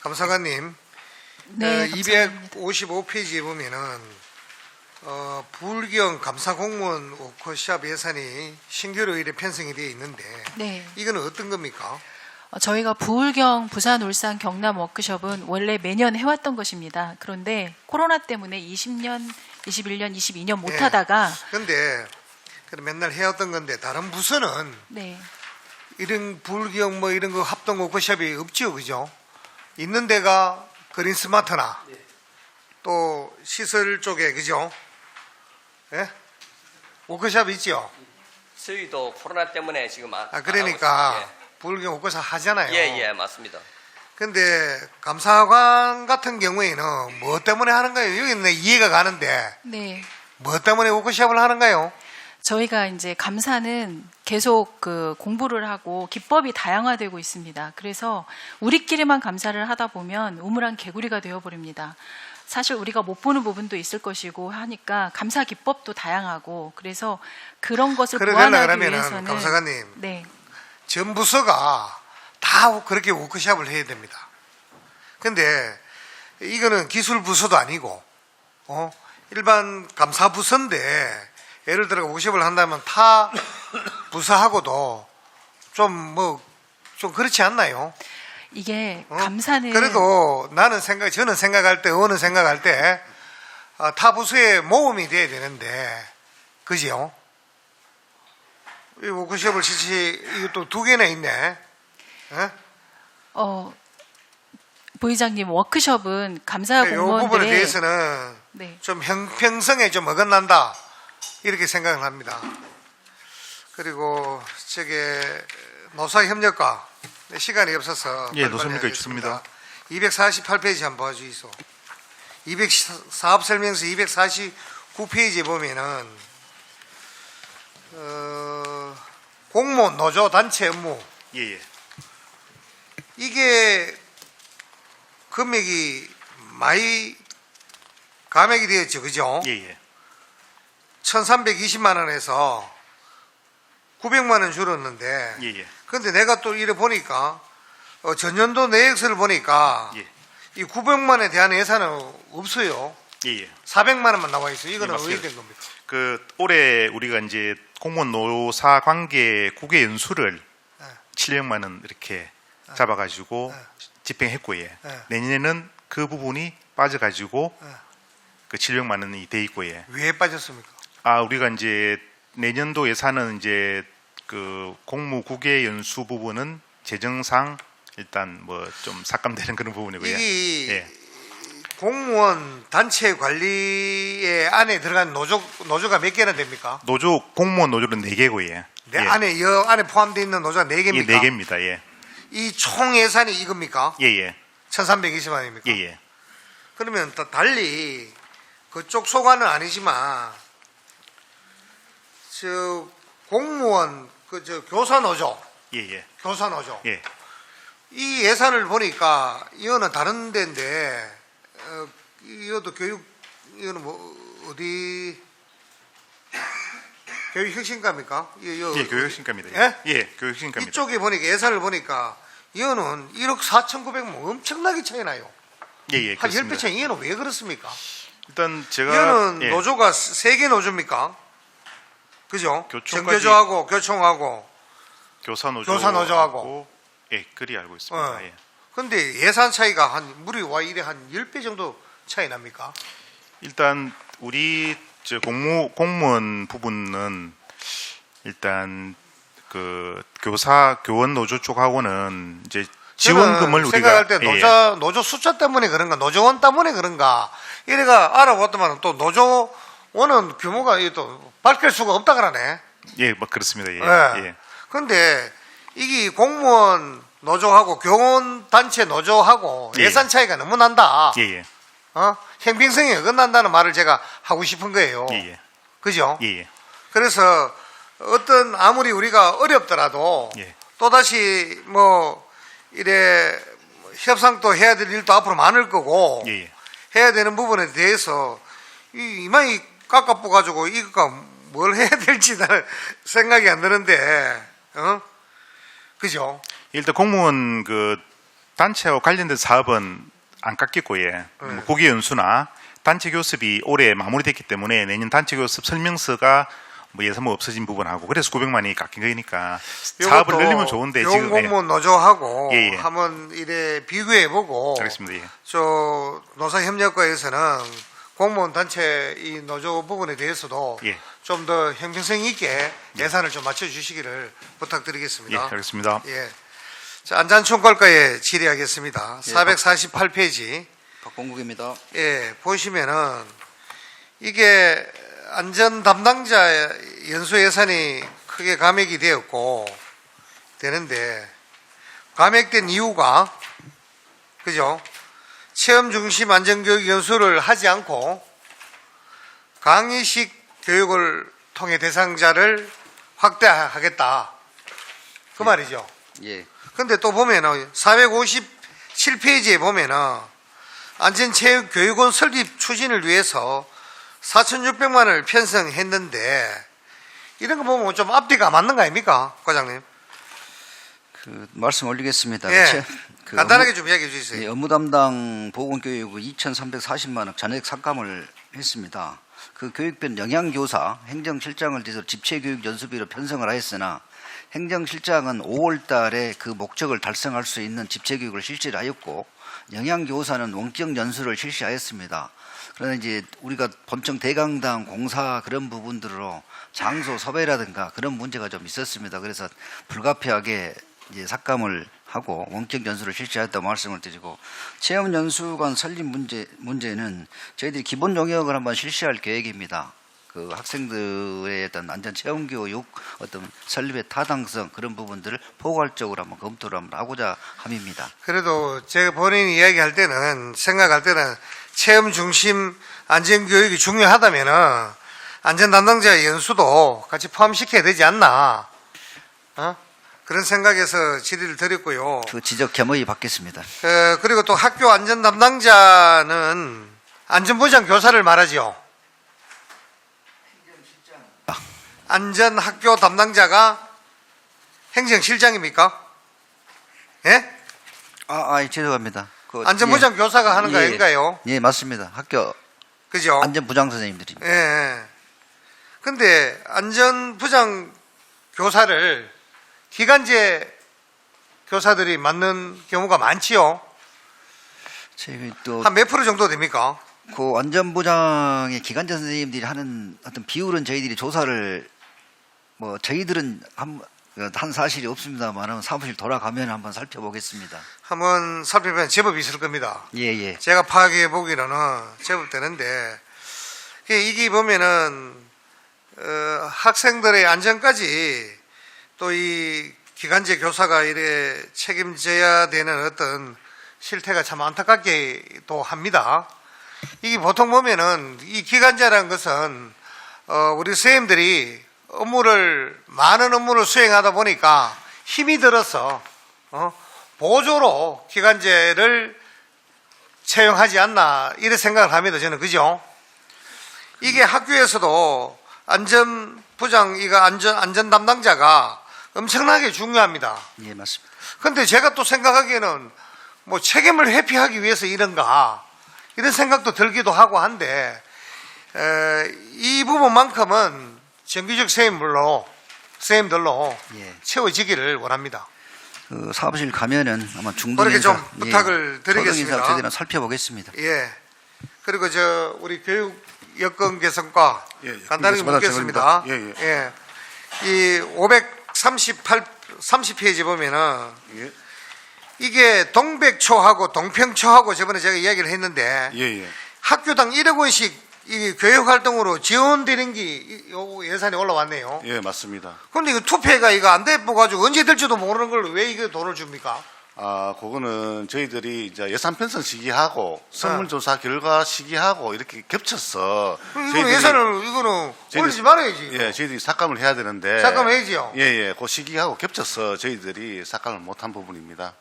감사관님, 네, 감사합니다. 255페이지에 보면은 부울경 감사 공무원 워크숍 예산이 신규로 이래 편성이 되어 있는데 네. 이거는 어떤 겁니까? 저희가 부울경 부산, 울산, 경남 워크숍은 원래 매년 해왔던 것입니다. 그런데 코로나 때문에 20년, 21년, 22년 못하다가 그런데 맨날 해왔던 건데 다른 부서는 네, 이런 부울경 뭐 이런 거 합동 워크숍이 없죠, 그죠? 있는 데가 그린스마트나 또 시설 쪽에 그죠? 예? 워크숍 있죠? 저희도 코로나 때문에 지금 그러니까 부울경 워크숍 하잖아요. 예, 맞습니다. 근데 감사관 같은 경우에는 뭐 때문에 하는가요? 여기는 이해가 가는데 네. 뭐 때문에 워크숍을 하는가요? 저희가 이제 감사는 계속 그 공부를 하고 기법이 다양화되고 있습니다. 그래서 우리끼리만 감사를 하다 보면 우물안 개구리가 되어버립니다. 사실 우리가 못 보는 부분도 있을 것이고 하니까 감사 기법도 다양하고 그래서 그런 것을 보완하기 그러면은 위해서는 감사관님 네. 전 부서가 다 그렇게 워크숍을 해야 됩니다. 근데 이거는 기술 부서도 아니고 일반 감사 부서인데 예를 들어 워크숍을 한다면 타 부서하고도 좀 그렇지 않나요? 이게 감사는 그래도 저는 생각할 때 의원은 생각할 때 타 부서의 모험이 돼야 되는데 그지요? 이 워크숍을 이것도 2개나 있네. 예? 부의장님 워크숍은 감사 이 부분에 공무원들의 대해서는 네. 좀 형평성에 좀 어긋난다 이렇게 생각을 합니다. 그리고 노사협력과 시간이 없어서 예, 빨리빨리 노사협력과 하겠습니다. 248페이지 한번 봐주이소. 사업설명서 249페이지에 보면은 공무원 노조 단체 업무 예, 예. 이게 금액이 많이 감액이 되었죠, 그죠? 예, 예. 1,320만 원에서 900만 원 줄었는데, 예, 예. 근데 내가 또 이래 보니까 전년도 내역서를 보니까 예. 이 900만 원에 대한 예산은 없어요. 예, 예. 400만 원만 나와 있어요. 이거는 예, 맞습니다. 왜 된 겁니까? 올해 우리가 이제 공무원 노사 관계 국외 연수를 네. 700만 원 이렇게 잡아가지고 집행했고, 예. 네. 내년에는 그 부분이 빠져가지고 네. 그 700만 원이 돼 있고, 예. 왜 빠졌습니까? 우리가 이제 내년도 예산은 이제 그 공무 국외 연수 부분은 재정상 일단 뭐 좀 삭감되는 그런 부분이고요. 이게 예. 공무원 단체 관리에 안에 들어간 노조가 몇 개나 됩니까? 공무원 노조는 4개고, 예. 내 예. 안에 포함되어 있는 노조가 4개입니까? 예, 4개입니다. 예. 이 총 예산이 이겁니까? 예, 예. 1,320만입니까? 예, 예. 그러면 또 달리 그쪽 소관은 아니지만 공무원 교사 노조 예, 예. 예. 이 예산을 보니까 이거는 다른 데인데 이것도 이거는 어디 교육혁신과입니까? 예, 교육신과입니다. 예? 예, 교육신과입니다. 이쪽에 보니까 예산을 보니까 이거는 1억 4,900만 엄청나게 차이 나요. 예, 예, 한 그렇습니다. 10배 차이. 이거는 왜 그렇습니까? 일단 제가 이거는 예, 노조가 3개 노조입니까? 그죠? 교총까지- 정교조하고 교총하고 교사노조하고 예, 그리 알고 있습니다. 예. 근데 예산 차이가 무려 와 이래 한 10배 정도 차이 납니까? 일단 우리 공무원 부분은 일단 그 교원 노조 쪽하고는 이제 지원금을 우리가 생각할 때 예, 노조 숫자 때문에 그런가 노조원 때문에 그런가 이래가 알아봤더만 또 노조원은 규모가 또 밝힐 수가 없다 그러네. 예, 뭐 그렇습니다. 예. 예. 예. 근데 이게 공무원 노조하고 교원 단체 노조하고 예. 예산 차이가 너무 난다. 예, 예. 형평성이 어긋난다는 말을 제가 하고 싶은 거예요. 예, 예. 그죠? 예, 예. 그래서 아무리 우리가 어렵더라도 예. 또다시 이래 협상도 해야 될 일도 앞으로 많을 거고 예, 예. 해야 되는 부분에 대해서 이만히 깎아뿌가지고 이거가 뭘 해야 될지 나는 생각이 안 드는데 그죠? 일단 공무원 그 단체와 관련된 사업은 안 깎였고, 예. 뭐 국외 연수나 단체 교습이 올해 마무리됐기 때문에 내년 단체 교습 설명서가 뭐 예산뭐 없어진 부분하고 그래서 900만이 깎인 거니까 사업을 늘리면 좋은데 지금 공무원 노조하고 예, 예. 한번 이래 비교해보고 알겠습니다. 예. 노사협력과에서는 공무원 단체 이 노조 부분에 대해서도 예. 좀 더 형평성 있게 예산을 좀 맞춰주시기를 예, 부탁드리겠습니다. 알겠습니다. 예. 자, 안전총괄과에 질의하겠습니다. 예, 448페이지. 박봉국입니다. 예, 보시면은 이게 안전 담당자 연수 예산이 크게 감액이 되는데 감액된 이유가 그죠? 체험 중심 안전교육 연수를 하지 않고 강의식 교육을 통해 대상자를 확대하겠다. 그 말이죠. 예. 근데 또 보면은 457페이지에 보면은 안전체육교육원 설립 추진을 위해서 4,600만 원을 편성했는데 이런 거 보면 좀 앞뒤가 맞는 거 아닙니까, 과장님? 그 말씀 올리겠습니다. 예. 간단하게 좀 이야기해 주세요. 예, 업무 담당 보건교육 2,340만 원 잔액 삭감을 했습니다. 그 교육별 영양교사 행정실장을 대해서 집체교육 연수비로 편성을 하였으나 행정실장은 5월 달에 그 목적을 달성할 수 있는 집체교육을 실시를 하였고 영양교사는 원격 연수를 실시하였습니다. 그러나 이제 우리가 본청 대강당 공사 그런 부분들로 장소 섭외라든가 그런 문제가 좀 있었습니다. 그래서 불가피하게 이제 삭감을 하고 원격 연수를 실시하였다고 말씀을 드리고 체험 연수관 설립 문제는 저희들이 기본 용역을 한번 실시할 계획입니다. 그 학생들의 어떤 안전 체험 교육, 어떤 설립의 타당성 그런 부분들을 포괄적으로 한번 검토를 한번 하고자 함입니다. 그래도 제가 본인이 이야기할 때는 생각할 때는 체험 중심 안전 교육이 중요하다면은 안전 담당자 연수도 같이 포함시켜야 되지 않나? 그런 생각에서 질의를 드렸고요. 그 지적 겸허히 받겠습니다. 그리고 또 학교 안전 담당자는 안전보장 교사를 말하죠. 안전 학교 담당자가 행정실장입니까? 예? 죄송합니다. 그, 안전보장 교사가 하는 거 예, 아닌가요? 예, 맞습니다. 학교 그죠? 안전부장 선생님들입니다. 예. 근데 안전부장 교사를 기간제 교사들이 맡는 경우가 많지요. 저희 또 한 몇 프로 정도 됩니까? 그 안전부장의 기관자 선생님들이 하는 어떤 비율은 저희들이 조사를 뭐 저희들은 한 사실이 없습니다만 사무실 돌아가면 한번 살펴보겠습니다. 한번 살펴보면 제법 있을 겁니다. 예. 제가 파악해 보기로는 제법 되는데 이게 보면은 학생들의 안전까지 또 이 기간제 교사가 이래 책임져야 되는 어떤 실태가 참 안타깝게도 합니다. 이게 보통 보면은 이 기간제라는 것은 우리 선생님들이 많은 업무를 수행하다 보니까 힘이 들어서 보조로 기간제를 채용하지 않나 이런 생각을 합니다. 저는 그죠? 이게 학교에서도 안전부장 안전 담당자가 엄청나게 중요합니다. 예, 맞습니다. 근데 제가 또 생각하기에는 뭐 책임을 회피하기 위해서 이런가 이런 생각도 들기도 하고 한데 이 부분만큼은 정규직 선생님들로 예. 채워지기를 원합니다. 그 사무실 가면은 아마 중등 그렇게 인사, 좀 부탁을 드리겠습니다. 초등 인사 제대로 살펴보겠습니다. 예. 그리고 우리 교육 여건 개선과 간단히 그렇습니다. 묻겠습니다. 예. 이 530페이지 보면은 이게 동백초하고 동평초하고 저번에 제가 이야기를 했는데 학교당 1억 원씩 이 교육 활동으로 지원되는 게 예산이 올라왔네요. 예, 맞습니다. 그런데 이거 투표가 이거 안 돼 가지고 언제 될지도 모르는 걸 왜 이거 돈을 줍니까? 그거는 저희들이 이제 예산 편성 시기하고 설문조사 결과 시기하고 이렇게 겹쳐서 이거는 이거는 올리지 말아야지. 예, 저희들이 삭감을 해야 되는데 삭감해야지요. 예, 그 시기하고 겹쳐서 저희들이 삭감을 못한 부분입니다.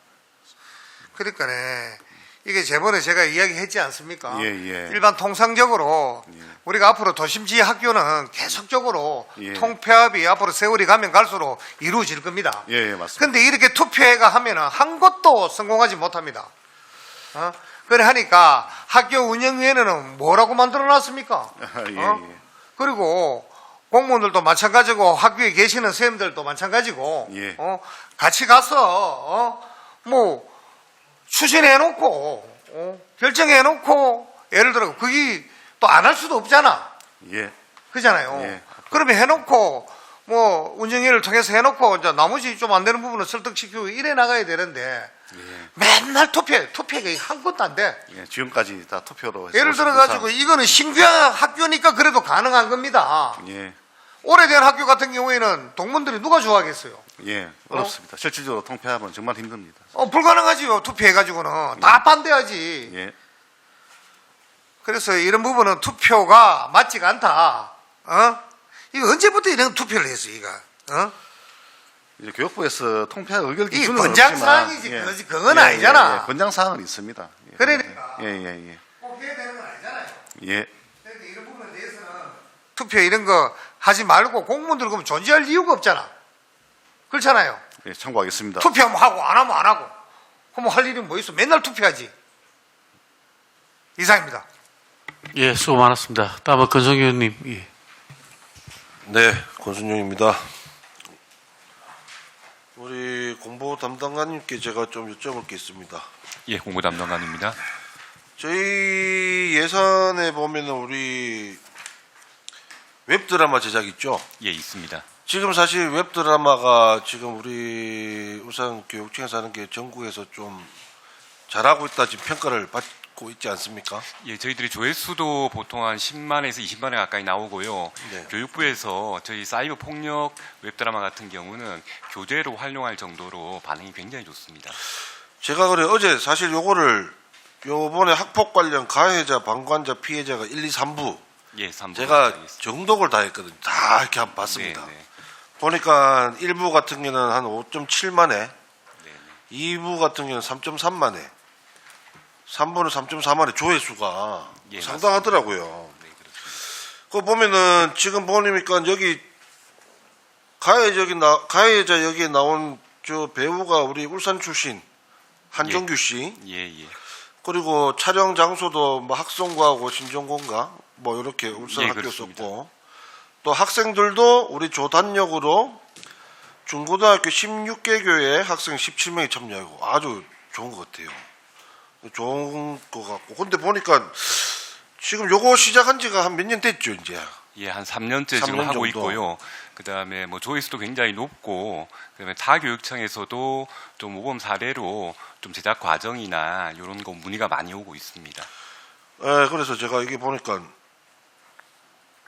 그러니까네. 이게 저번에 제가 이야기했지 않습니까? 예. 일반 통상적으로 우리가 앞으로 도심지휘 학교는 계속적으로 통폐합이 앞으로 세월이 가면 갈수록 이루어질 겁니다. 예, 맞습니다. 근데 이렇게 투표회가 하면은 한 곳도 성공하지 못합니다. 그래 하니까 학교 운영위원회는 뭐라고 만들어 놨습니까? 그리고 공무원들도 마찬가지고 학교에 계시는 선생님들도 마찬가지고 같이 가서 뭐 추진해놓고 결정해놓고 예를 들어 그게 또 안 할 수도 없잖아. 그잖아요. 그러면 해놓고 뭐 운영위를 통해서 해놓고 이제 나머지 좀 안 되는 부분은 설득시키고 이래 나가야 되는데 맨날 투표가 한 것도 안 돼. 지금까지 다 투표로 해서 예를 들어 가지고 이거는 신규 학교니까 그래도 가능한 겁니다. 예. 오래된 학교 같은 경우에는 동문들이 누가 좋아하겠어요? 어렵습니다. 실질적으로 통폐합은 정말 힘듭니다. 불가능하지요. 투표해가지고는 다 반대하지. 그래서 이런 부분은 투표가 맞지가 않다. 이거 언제부터 이런 투표를 했어, 이거? 어? 이제 교육부에서 통폐합 의결 이게 기준은 권장 없지만, 사항이지, 그건 아니잖아. 권장 사항은 있습니다. 예. 그러니까 예. 꼭 해야 되는 건 아니잖아요. 예. 그러니까 이런 부분에 대해서는 투표 이런 거 하지 말고 공무원들 그러면 존재할 이유가 없잖아. 그렇잖아요. 예, 참고하겠습니다. 투표하면 하고 안 하면 안 하고. 그럼 할 일이 뭐 있어? 맨날 투표하지. 이상입니다. 예, 수고 많았습니다. 다음은 건성 의원님. 예. 네, 권순용입니다. 우리 공보 담당관님께 제가 좀 여쭤볼 게 있습니다. 예, 공보 담당관입니다. 저희 예산에 보면은 우리 웹드라마 제작 있죠? 예, 있습니다. 지금 사실 웹드라마가 지금 우리 울산 교육청에서 하는 게 전국에서 좀 잘하고 있다 지금 평가를 받고 있지 않습니까? 예, 저희들이 조회수도 보통 한 10만에서 20만에 가까이 나오고요. 네. 교육부에서 저희 사이버 폭력 웹드라마 같은 경우는 교재로 활용할 정도로 반응이 굉장히 좋습니다. 제가 그래 어제 사실 요번에 학폭 관련 가해자, 방관자, 피해자가 1, 2, 3부 예, 3부 제가 정독을 다 했거든요. 다 이렇게 한번 봤습니다. 네. 보니까 1부 같은 경우는 한 5.7만회, 네. 2부 같은 경우는 3.3만회, 3부는 3.4만회 조회수가 예, 상당하더라고요. 네, 그렇습니다. 그거 보면은 지금 보니까 여기 가해자 여기에 나온 저 배우가 우리 울산 출신 한정규 씨, 예. 그리고 촬영 장소도 뭐 학성고하고 신정고인가 뭐 이렇게 울산 예, 학교 그렇습니다. 썼고 또 학생들도 우리 조단역으로 중고등학교 16개 교회 학생 17명이 참여하고 아주 좋은 것 같아요. 좋은 것 같고 근데 보니까 지금 요거 시작한 지가 한 몇 년 됐죠 이제. 예, 한 3년째 지금 3년 하고 정도. 있고요. 그다음에 뭐 조회수도 굉장히 높고 그다음에 타 교육청에서도 좀 모범 사례로 좀 제작 과정이나 이런 거 문의가 많이 오고 있습니다. 예, 그래서 제가 이게 보니까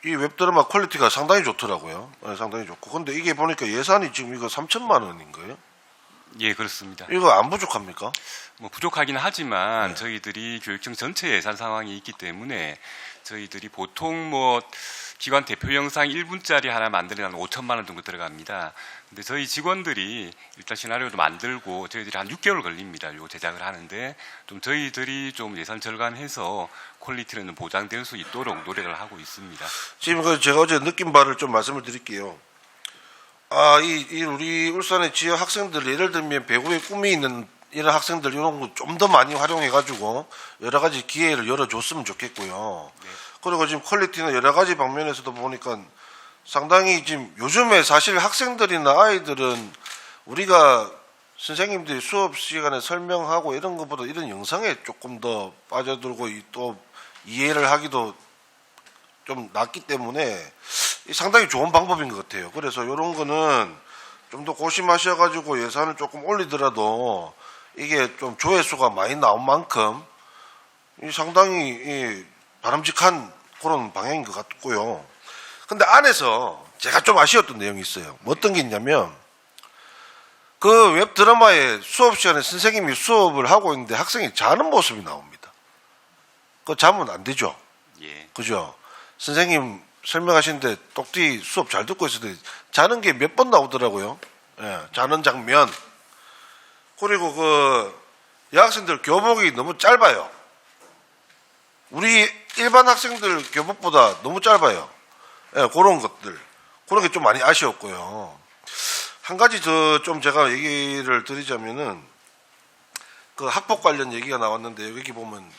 이 웹드라마 퀄리티가 상당히 좋더라고요. 예, 상당히 좋고. 근데 이게 보니까 예산이 지금 이거 3천만 원인 거예요? 예, 그렇습니다. 이거 안 부족합니까? 뭐 부족하긴 하지만 네. 저희들이 교육청 전체 예산 상황이 있기 때문에 저희들이 보통 뭐 기관 대표 영상 1분짜리 하나 만들려면 5천만 원 정도 들어갑니다. 근데 저희 직원들이 일단 시나리오도 만들고 저희들이 한 6개월 걸립니다. 요 제작을 하는데 좀 저희들이 좀 예산 절감해서 퀄리티는 좀 보장될 수 있도록 노력을 하고 있습니다. 지금 그 제가 어제 느낀 바를 좀 말씀을 드릴게요. 이 우리 울산의 지역 학생들 예를 들면 배구에 꿈이 있는 이런 학생들 이런 거 좀 더 많이 활용해가지고 여러 가지 기회를 열어줬으면 좋겠고요. 네. 그리고 지금 퀄리티나 여러 가지 방면에서도 보니까 상당히 지금 요즘에 사실 학생들이나 아이들은 우리가 선생님들이 수업 시간에 설명하고 이런 것보다 이런 영상에 조금 더 빠져들고 또 이해를 하기도 좀 낫기 때문에 상당히 좋은 방법인 것 같아요. 그래서 이런 거는 좀 더 고심하셔가지고 예산을 조금 올리더라도 이게 좀 조회수가 많이 나온 만큼 상당히 바람직한 그런 방향인 것 같고요. 근데 안에서 제가 좀 아쉬웠던 내용이 있어요. 뭐 어떤 게 있냐면 그 웹드라마에 수업 시간에 선생님이 수업을 하고 있는데 학생이 자는 모습이 나옵니다. 그거 자면 안 되죠. 예. 그죠? 선생님 설명하시는데 똑띠 수업 잘 듣고 있었는데 자는 게 몇 번 나오더라고요. 예, 자는 장면. 그리고 그 여학생들 교복이 너무 짧아요. 우리 일반 학생들 교복보다 너무 짧아요. 예, 그런 것들. 그런 게 좀 많이 아쉬웠고요. 한 가지 더 좀 제가 얘기를 드리자면은 그 학폭 관련 얘기가 나왔는데 여기 보면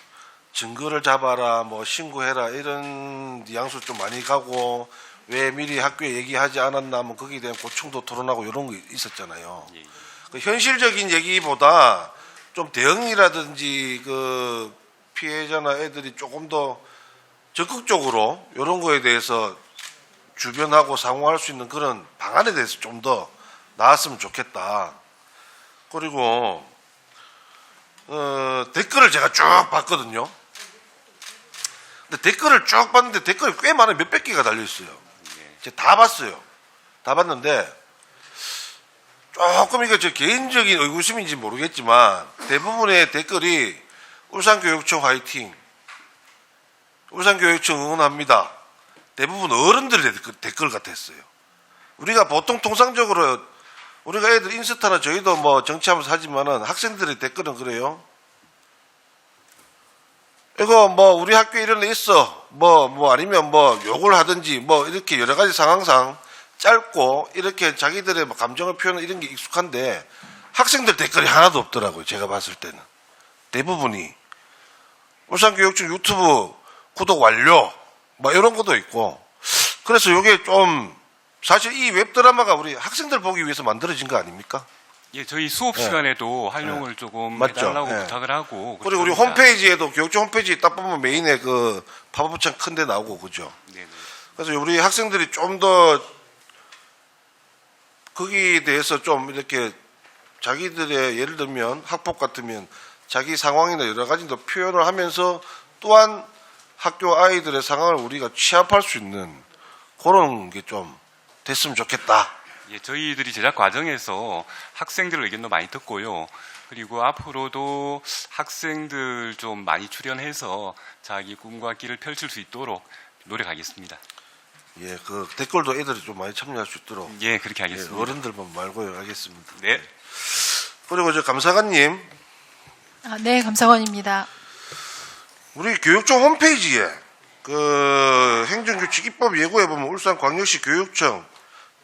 증거를 잡아라, 뭐 신고해라 이런 뉘앙스 좀 많이 가고 왜 미리 학교에 얘기하지 않았나, 뭐 거기에 대한 고충도 토론하고 이런 거 있었잖아요. 예. 그 현실적인 얘기보다 좀 대응이라든지 그 피해자나 애들이 조금 더 적극적으로 이런 거에 대해서 주변하고 상호할 수 있는 그런 방안에 대해서 좀 더 나왔으면 좋겠다. 그리고 댓글을 제가 쭉 봤거든요. 근데 댓글을 쭉 봤는데 댓글이 꽤 많아요. 몇백 개가 달려있어요. 제가 다 봤어요. 다 봤는데 조금 이거 제 개인적인 의구심인지 모르겠지만 대부분의 댓글이 울산교육청 화이팅, 울산교육청 응원합니다, 대부분 어른들의 댓글 같았어요. 우리가 보통 통상적으로 우리가 애들 인스타나 저희도 뭐 정치하면서 하지만은 학생들의 댓글은 그래요. 이거 뭐 우리 학교에 이런 애 있어. 뭐 아니면 뭐 욕을 하든지 뭐 이렇게 여러 가지 상황상 짧고 이렇게 자기들의 감정을 표현하는 이런 게 익숙한데 학생들 댓글이 하나도 없더라고요. 제가 봤을 때는. 대부분이 울산교육청 유튜브 구독 완료 뭐 이런 것도 있고 그래서 이게 좀 사실 이 웹드라마가 우리 학생들 보기 위해서 만들어진 거 아닙니까? 예, 저희 수업 시간에도 활용을 조금 맞죠. 해달라고 예. 부탁을 하고 그리고 우리 홈페이지에도 교육청 홈페이지 딱 보면 메인에 그 팝업창 큰 데 나오고 그죠? 네네. 그래서 우리 학생들이 좀 더 거기에 대해서 좀 이렇게 자기들의 예를 들면 학폭 같으면 자기 상황이나 여러 가지 더 표현을 하면서 또한 학교 아이들의 상황을 우리가 취합할 수 있는 그런 게 좀 됐으면 좋겠다. 예, 저희들이 제작 과정에서 학생들 의견도 많이 듣고요. 그리고 앞으로도 학생들 좀 많이 출연해서 자기 꿈과 길을 펼칠 수 있도록 노력하겠습니다. 예, 그 댓글도 애들이 좀 많이 참여할 수 있도록. 예, 그렇게 하겠습니다. 예, 어른들만 말고요. 알겠습니다. 네. 그리고 저 감사관님, 네, 감사원입니다. 우리 교육청 홈페이지에 그 행정규칙 입법 예고에 보면 울산광역시 교육청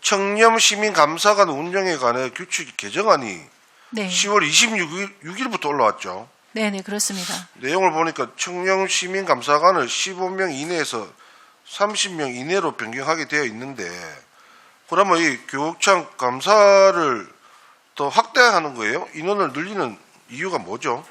청렴시민감사관 운영에 관해 규칙 개정안이 네, 10월 26일부터 올라왔죠. 네, 네, 그렇습니다. 내용을 보니까 청렴시민감사관을 15명 이내에서 30명 이내로 변경하게 되어 있는데 그러면 이 교육청 감사를 더 확대하는 거예요? 인원을 늘리는 이유가 뭐죠?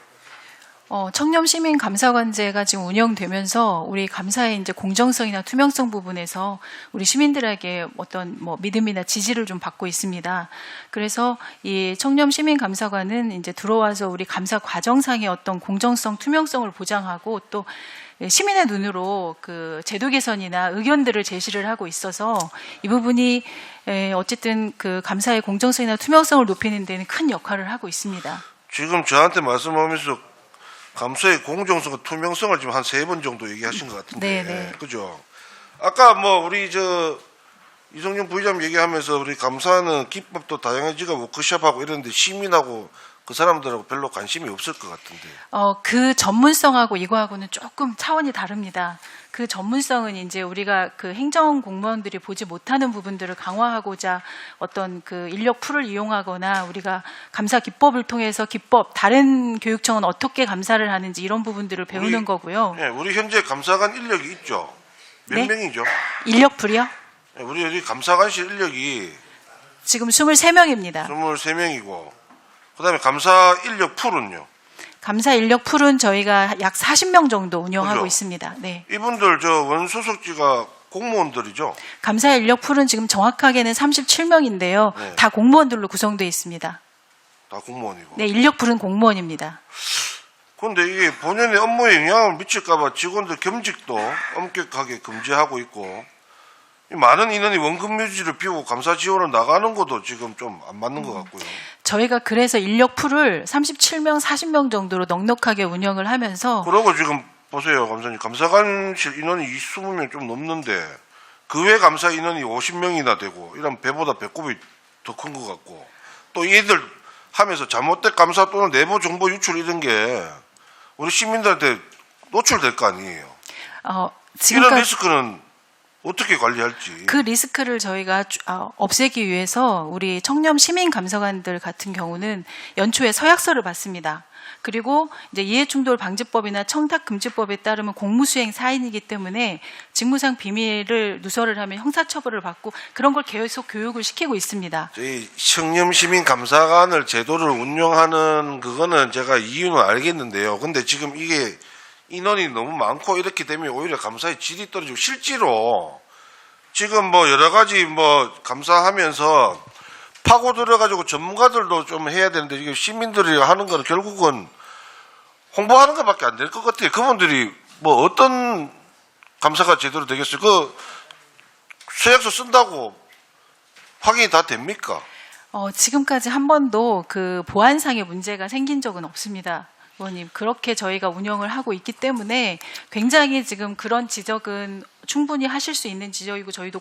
청렴시민감사관제가 지금 운영되면서 우리 감사의 이제 공정성이나 투명성 부분에서 우리 시민들에게 어떤 뭐 믿음이나 지지를 좀 받고 있습니다. 그래서 이 청렴시민감사관은 이제 들어와서 우리 감사 과정상의 어떤 공정성, 투명성을 보장하고 또 시민의 눈으로 그 제도 개선이나 의견들을 제시를 하고 있어서 이 부분이 어쨌든 그 감사의 공정성이나 투명성을 높이는 데는 큰 역할을 하고 있습니다. 지금 저한테 말씀하면서 감사의 공정성과 투명성을 지금 한 3번 정도 얘기하신 것 같은데, 네네. 그죠? 아까 뭐 우리 저 이성윤 부의장 얘기하면서 우리 감사는 기법도 다양해지고 워크숍하고 이런데 시민하고 그 사람들하고 별로 관심이 없을 것 같은데. 그 전문성하고 이거하고는 조금 차원이 다릅니다. 그 전문성은 이제 우리가 그 행정 공무원들이 보지 못하는 부분들을 강화하고자 어떤 그 인력 풀을 이용하거나 우리가 감사 기법을 통해서 다른 교육청은 어떻게 감사를 하는지 이런 부분들을 배우는 거고요. 네, 우리 현재 감사관 인력이 있죠. 몇 네? 명이죠? 인력 풀이요? 네, 우리 여기 감사관실 인력이 지금 23명입니다. 23명이고, 그 다음에 감사 인력 풀은요? 감사 인력 풀은 저희가 약 40명 정도 운영하고 그죠? 있습니다. 네. 이분들 저 원소속지가 공무원들이죠? 감사 인력 풀은 지금 정확하게는 37명인데요. 네. 다 공무원들로 구성되어 있습니다. 다 공무원이고. 네, 인력 풀은 공무원입니다. 그런데 이게 본연의 업무에 영향을 미칠까봐 직원들 겸직도 엄격하게 금지하고 있고, 이 많은 인원이 원금 유지를 비우고 감사 지원을 나가는 것도 지금 좀 안 맞는 것 같고요. 저희가 그래서 인력 풀을 37명, 40명 정도로 넉넉하게 운영을 하면서 그러고 지금 보세요, 감사님. 감사관실 인원이 20명 좀 넘는데 그 외 감사 인원이 50명이나 되고 이런 배보다 배꼽이 더 큰 것 같고 또 얘들 하면서 잘못된 감사 또는 내부 정보 유출 이런 게 우리 시민들한테 노출될 거 아니에요. 이런 지금까지 리스크는 어떻게 관리할지. 그 리스크를 저희가 없애기 위해서 우리 청렴 시민 감사관들 같은 경우는 연초에 서약서를 받습니다. 그리고 이제 이해충돌 방지법이나 청탁금지법에 따르면 공무수행 사인이기 때문에 직무상 비밀을 누설을 하면 형사처벌을 받고 그런 걸 계속 교육을 시키고 있습니다. 저희 청렴시민감사관을 제도를 운영하는 그거는 제가 이유는 알겠는데요. 근데 지금 이게 인원이 너무 많고 이렇게 되면 오히려 감사의 질이 떨어지고 실제로 지금 뭐 여러 가지 뭐 감사하면서 파고 들어가지고 전문가들도 좀 해야 되는데 이게 시민들이 하는 건 결국은 홍보하는 것밖에 안 될 것 같아요. 그분들이 뭐 어떤 감사가 제대로 되겠어요? 그 서약서 쓴다고 확인이 다 됩니까? 지금까지 한 번도 그 보안상의 문제가 생긴 적은 없습니다. 의원님, 그렇게 저희가 운영을 하고 있기 때문에 굉장히 지금 그런 지적은 충분히 하실 수 있는 지적이고 저도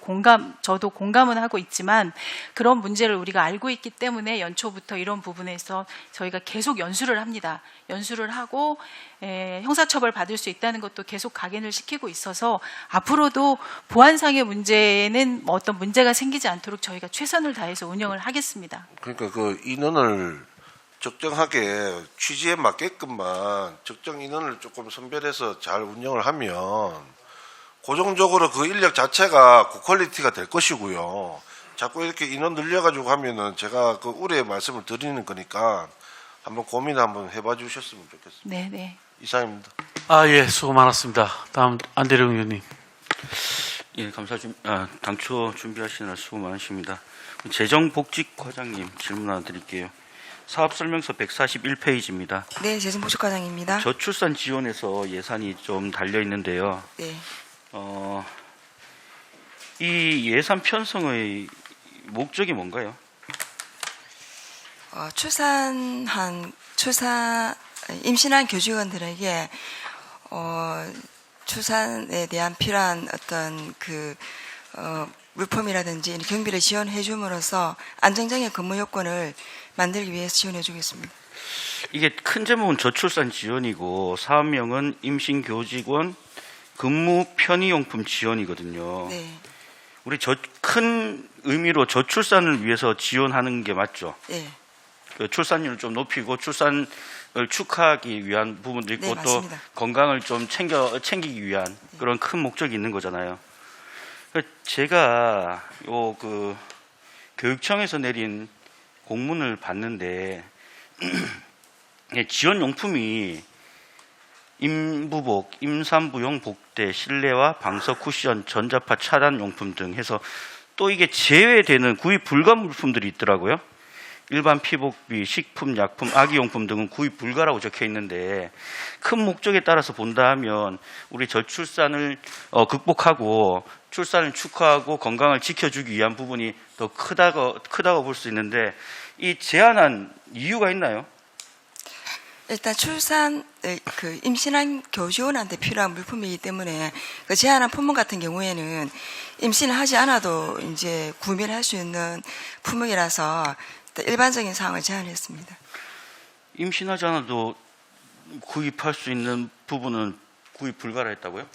공감은 하고 있지만 그런 문제를 우리가 알고 있기 때문에 연초부터 이런 부분에서 저희가 계속 연수를 합니다. 연수를 하고 형사처벌 받을 수 있다는 것도 계속 각인을 시키고 있어서 앞으로도 보안상의 문제에는 뭐 어떤 문제가 생기지 않도록 저희가 최선을 다해서 운영을 하겠습니다. 그러니까 그 인원을 적정하게 취지에 맞게끔만 적정 인원을 조금 선별해서 잘 운영을 하면 고정적으로 그 인력 자체가 고퀄리티가 될 것이고요. 자꾸 이렇게 인원 늘려가지고 하면은 제가 그 우려의 말씀을 드리는 거니까 한번 고민 한번 해봐 주셨으면 좋겠습니다. 네. 이상입니다. 예, 수고 많았습니다. 다음 안대령 의원님. 예, 당초 준비하시느라 수고 많으십니다. 재정복직과장님 질문 하나 드릴게요. 사업설명서 141페이지입니다. 네, 재정복직과장입니다. 저출산 지원에서 예산이 좀 달려 있는데요. 네. 이 예산 편성의 목적이 뭔가요? 임신한 교직원들에게 출산에 대한 필요한 어떤 물품이라든지 경비를 지원해 줌으로써 안정적인 근무 요건을 만들기 위해서 지원해 주겠습니다. 이게 큰 제목은 저출산 지원이고 사업명은 임신교직원 근무 편의용품 지원이거든요. 네. 우리 큰 의미로 저출산을 위해서 지원하는 게 맞죠? 네. 그 출산율을 좀 높이고 출산을 축하하기 위한 부분도 있고 네, 또 맞습니다. 건강을 좀 챙기기 위한 그런 큰 목적이 있는 거잖아요. 제가 교육청에서 내린 공문을 봤는데 지원용품이 임부복, 임산부용 복대, 실내화, 방석 쿠션, 전자파 차단용품 등 해서 또 이게 제외되는 구입 불가 물품들이 있더라고요. 일반 피복비, 식품, 약품, 아기용품 등은 구입 불가라고 적혀 있는데 큰 목적에 따라서 본다 하면 우리 저출산을 극복하고 출산을 축하하고 건강을 지켜주기 위한 부분이 더 크다고 볼 수 있는데 이 제한한 이유가 있나요? 일단 임신한 교직원한테 필요한 물품이기 때문에 그 제한한 품목 같은 경우에는 임신을 하지 않아도 이제 구매를 할 수 있는 품목이라서 일반적인 사항을 제한했습니다. 임신하지 않아도 구입할 수 있는 부분은 구입 불가라 했다고요?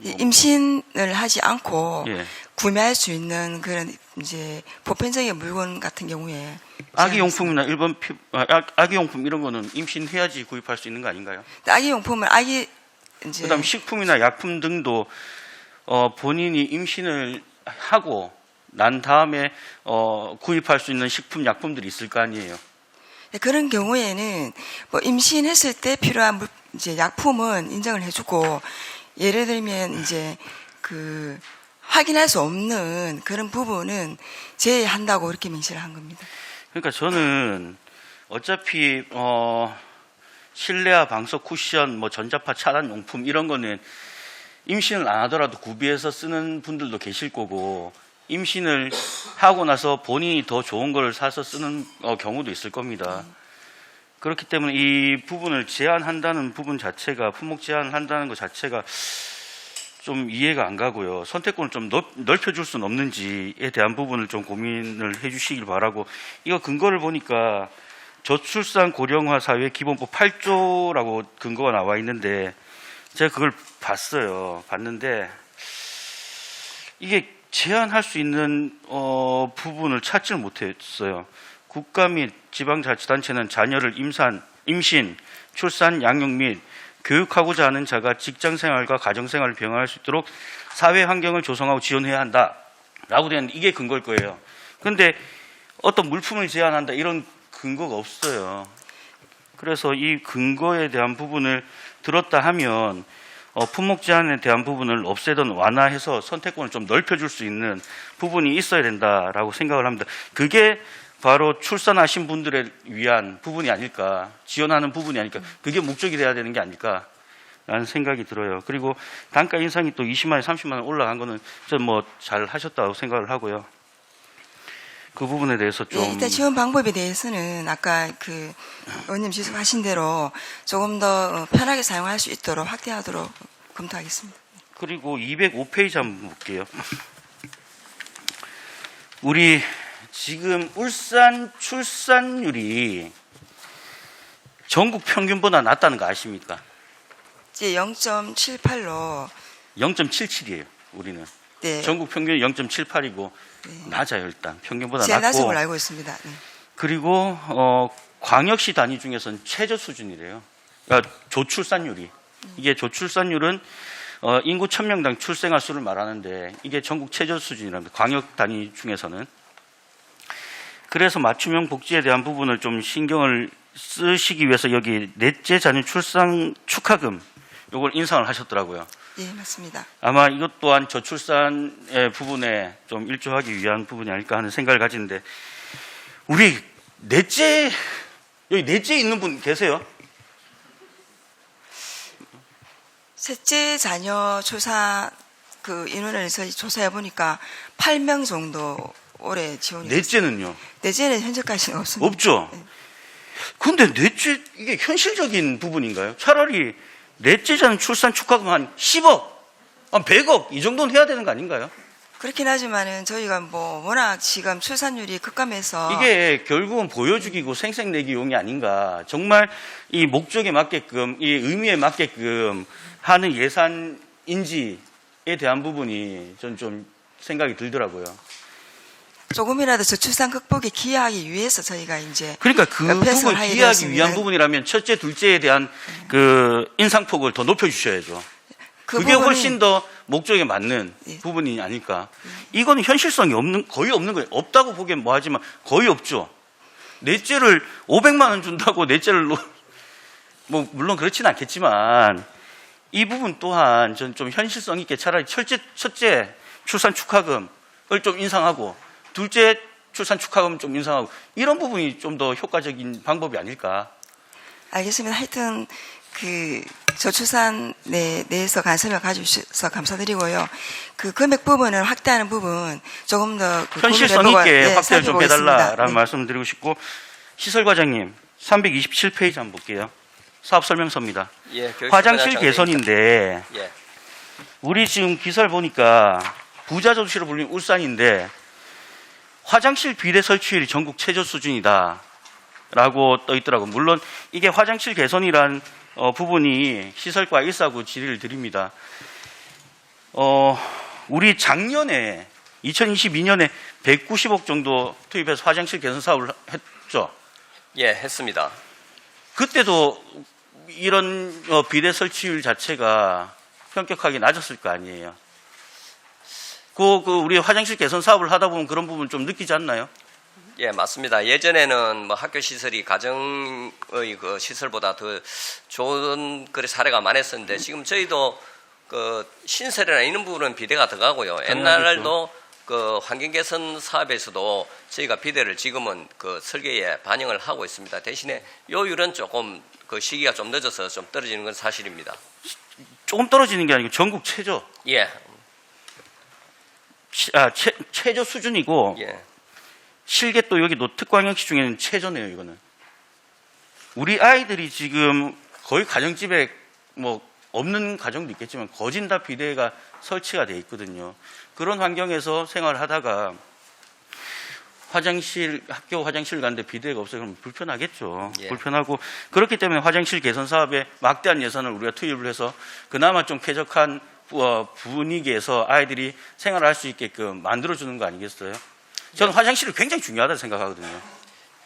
임신을 하지 않고 예. 구매할 수 있는 그런 이제 보편적인 물건 같은 경우에 아기용품이나 일반 아기용품 이런 거는 임신해야지 구입할 수 있는 거 아닌가요? 아기용품은 그다음 식품이나 약품 등도 본인이 임신을 하고 난 다음에 구입할 수 있는 식품 약품들이 있을 거 아니에요. 그런 경우에는 뭐 임신했을 때 필요한 이제 약품은 인정을 해주고 예를 들면 이제 확인할 수 없는 그런 부분은 제외한다고 이렇게 명시를 한 겁니다. 그러니까 저는 어차피 실내화, 방석 쿠션, 뭐 전자파 차단 용품 이런 거는 임신을 안 하더라도 구비해서 쓰는 분들도 계실 거고 임신을 하고 나서 본인이 더 좋은 걸 사서 쓰는 경우도 있을 겁니다. 그렇기 때문에 이 부분을 제한한다는 부분 자체가 품목 제한한다는 것 자체가 좀 이해가 안 가고요. 선택권을 좀 넓혀줄 수는 없는지에 대한 부분을 좀 고민을 해주시길 바라고 이거 근거를 보니까 저출산 고령화 사회 기본법 8조라고 근거가 나와 있는데 제가 그걸 봤는데 이게 제한할 수 있는 부분을 찾지를 못했어요. 국가 및 지방자치단체는 자녀를 임신, 출산, 양육 및 교육하고자 하는 자가 직장생활과 가정생활을 병행할 수 있도록 사회 환경을 조성하고 지원해야 한다라고 되는 이게 근거일 거예요. 그런데 어떤 물품을 제한한다 이런 근거가 없어요. 그래서 이 근거에 대한 부분을 들었다 하면 품목 제한에 대한 부분을 없애든 완화해서 선택권을 좀 넓혀줄 수 있는 부분이 있어야 된다라고 생각을 합니다. 그게 바로 출산하신 분들을 위한 부분이 아닐까, 지원하는 부분이 아닐까, 그게 목적이 돼야 되는 게 아닐까라는 생각이 들어요. 그리고 단가 인상이 또 20만 원, 30만 원 올라간 거는 전 뭐 잘 하셨다고 생각을 하고요. 그 부분에 대해서 좀 네, 일단 지원 방법에 대해서는 아까 그 의원님 지적하신 대로 조금 더 편하게 사용할 수 있도록 확대하도록 검토하겠습니다. 그리고 205페이지 한번 볼게요. 우리 지금 울산 출산율이 전국 평균보다 낮다는 거 아십니까? 이제 0.78로 0.77이에요. 우리는. 네. 전국 평균이 0.78이고 낮아요. 일단 평균보다 제일 낮은 낮고. 걸로 알고 있습니다. 네. 그리고 광역시 단위 중에서는 최저 수준이래요. 그러니까 조출산율이. 이게 조출산율은 인구 1000명당 출생아 수를 말하는데 이게 전국 최저 수준이랍니다. 광역 단위 중에서는. 그래서 맞춤형 복지에 대한 부분을 좀 신경을 쓰시기 위해서 여기 넷째 자녀 출산 축하금 요걸 인상을 하셨더라고요. 예, 맞습니다. 아마 이것 또한 저출산의 부분에 좀 일조하기 위한 부분이 아닐까 하는 생각을 가지는데 우리 넷째 여기 넷째 있는 분 계세요? 셋째 자녀 조사 그 인원을 저희 조사해 보니까 8명 정도 올해 지원이 넷째는요? 넷째는 현재까지는 없습니다. 없죠. 근데 넷째 이게 현실적인 부분인가요? 차라리 넷째 자녀 출산 축하금 한 10억, 한 100억 이 정도는 해야 되는 거 아닌가요? 그렇긴 하지만은 저희가 뭐 워낙 지금 출산율이 급감해서 이게 결국은 보여주기고 생색내기용이 아닌가. 정말 이 목적에 맞게끔, 이 의미에 맞게끔 하는 예산인지에 대한 부분이 전 좀 생각이 들더라고요. 조금이라도 저출산 극복에 기여하기 위해서 저희가 이제 그러니까 그 옆에서 부분 하게 기여하기 되었습니다. 위한 부분이라면 첫째, 둘째에 대한 그 인상폭을 더 높여주셔야죠. 그 그게 부분은- 훨씬 더 목적에 맞는 부분이 아닐까. 이거는 현실성이 거의 없는 거예요. 없다고 보기엔 뭐하지만 거의 없죠. 넷째를 500만 원 준다고 넷째를 뭐 물론 그렇지는 않겠지만 이 부분 또한 전 좀 현실성 있게 차라리 첫째 출산 축하금을 좀 인상하고 둘째 출산 축하금 좀 인상하고 이런 부분이 좀 더 효과적인 방법이 아닐까. 알겠습니다. 하여튼 그 저출산 내에서 관심을 가주셔서 감사드리고요. 그 금액 부분을 확대하는 부분 조금 더 그 현실성 고민해보고, 있게 네, 확대를 좀 살펴보겠습니다. 해달라라는 네. 말씀을 드리고 싶고 시설과장님 327페이지 한번 볼게요. 사업설명서입니다. 예, 화장실 교육부장 개선인데 예. 우리 지금 기사를 보니까 부자 도시로 불리는 울산인데 화장실 비대 설치율이 전국 최저 수준이다 라고 떠 있더라고요. 물론 이게 화장실 개선이란 부분이 시설과 149 질의를 드립니다. 우리 작년에 2022년에 190억 정도 투입해서 화장실 개선 사업을 했죠. 예, 했습니다. 그때도 이런 비대 설치율 자체가 현격하게 낮았을 거 아니에요. 그 우리 화장실 개선 사업을 하다 보면 그런 부분 좀 느끼지 않나요? 예, 맞습니다. 예전에는 뭐 학교 시설이 가정의 그 시설보다 더 좋은 그런 사례가 많았었는데 지금 저희도 그 신설이나 이런 부분은 비대가 들어가고요. 옛날도 그 환경 개선 사업에서도 저희가 비대를 지금은 그 설계에 반영을 하고 있습니다. 대신에 요율은 조금 그 시기가 좀 늦어서 좀 떨어지는 건 사실입니다. 조금 떨어지는 게 아니고 전국 최저. 예. 최저 수준이고 예. 실계 또 여기 노특광역시 중에는 최저네요. 이거는 우리 아이들이 지금 거의 가정집에 뭐 없는 가정도 있겠지만 거진 다 비대가 설치가 돼 있거든요. 그런 환경에서 생활을 하다가 학교 화장실 가는데 비대가 없어요. 그러면 불편하겠죠. 예. 불편하고 그렇기 때문에 화장실 개선 사업에 막대한 예산을 우리가 투입을 해서 그나마 좀 쾌적한 분위기에서 아이들이 생활을 할 수 있게끔 만들어주는 거 아니겠어요? 저는 화장실이 굉장히 중요하다고 생각하거든요.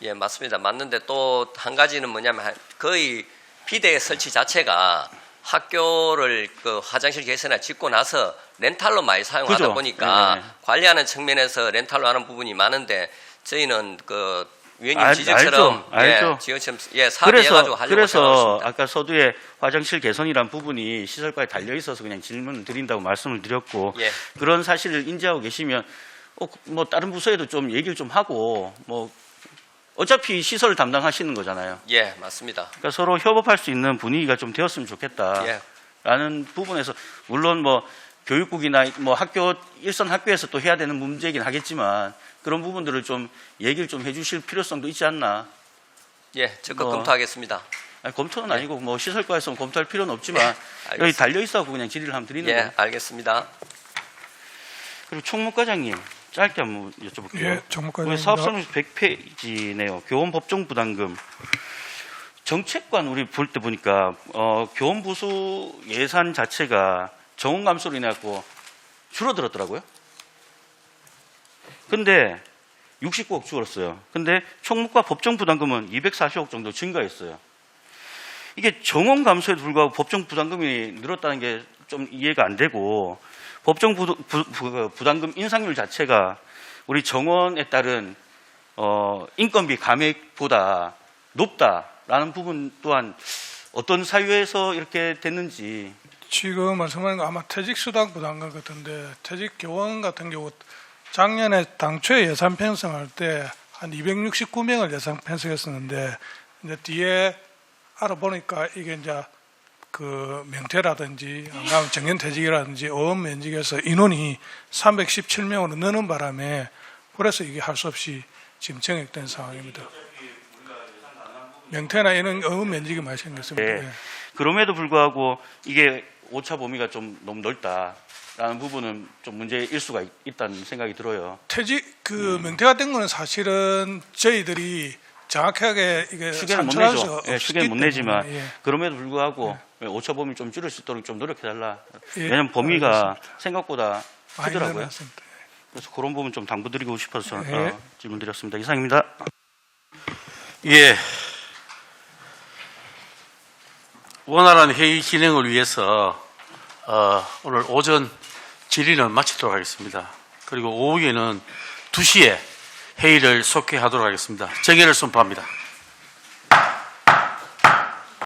예, 맞습니다. 맞는데 또 한 가지는 뭐냐면 거의 비대 설치 자체가 학교를 그 화장실 개선을 짓고 나서 렌탈로 많이 사용하다 그죠? 보니까 네. 관리하는 측면에서 렌탈로 하는 부분이 많은데 저희는 그 위원님 지적처럼 알죠. 예, 지적처럼 예, 사업해가지고 하려고 그래서 생각하고 아까 서두에 화장실 개선이란 부분이 시설과에 달려 있어서 그냥 질문을 드린다고 말씀을 드렸고 예. 그런 사실을 인지하고 계시면 뭐 다른 부서에도 좀 얘기를 좀 하고 뭐 어차피 시설을 담당하시는 거잖아요. 예, 맞습니다. 그러니까 서로 협업할 수 있는 분위기가 좀 되었으면 좋겠다라는 예. 부분에서 물론 뭐 교육국이나 뭐 학교 일선 학교에서 또 해야 되는 문제이긴 하겠지만 그런 부분들을 좀 얘기를 좀 해주실 필요성도 있지 않나. 예, 적극 검토하겠습니다. 아니, 검토는 아니고 뭐 시설과에서 검토할 필요는 없지만 알겠습니다. 여기 달려 있어갖고 그냥 질의를 한번 드리는 예, 거예요. 알겠습니다. 그리고 총무과장님 짧게 한번 여쭤볼게요. 예, 총무과장입니다. 사업설명 100페이지네요. 교원 법정 부담금. 정책관 우리 볼 때 보니까 교원 부수 예산 자체가 정원 감소로 인해 갖고 줄어들었더라고요. 근데 69억 줄었어요. 근데 총무과 법정 부담금은 240억 정도 증가했어요. 이게 정원 감소에도 불구하고 법정 부담금이 늘었다는 게 좀 이해가 안 되고 법정 부담금 인상률 자체가 우리 정원에 따른 인건비 감액보다 높다라는 부분 또한 어떤 사유에서 이렇게 됐는지. 지금 말씀하는 거 아마 퇴직수당 부담금 같은데 퇴직교원 같은 경우 작년에 당초에 예산 편성할 때 한 269명을 예산 편성했었는데 이제 뒤에 알아보니까 이게 이제 그 명퇴라든지 아니면 정년퇴직이라든지 어업면직에서 인원이 317명으로 느는 바람에 그래서 이게 할 수 없이 지금 정액된 상황입니다. 명퇴나 이런 어업면직이 많이 생겼습니다. 네. 예. 그럼에도 불구하고 이게 오차 범위가 좀 너무 넓다라는 부분은 좀 문제일 수가 있다는 생각이 들어요. 퇴직 명퇴가 된 거는 사실은 저희들이 정확하게 이게 추계는 못 산출할 내죠. 수가 예, 없기 추계는 못 때문에, 내지만 예. 그럼에도 불구하고 오차 범위 좀 줄일 수 있도록 좀 노력해달라. 예, 왜냐하면 범위가 알겠습니다. 많이 생각보다 크더라고요. 늘어났습니다. 그래서 그런 부분 좀 당부드리고 싶어서 예. 질문드렸습니다. 이상입니다. 예. 원활한 회의 진행을 위해서 오늘 오전 질의는 마치도록 하겠습니다. 그리고 오후에는 2시에 회의를 속회하도록 하겠습니다. 정회를 선포합니다.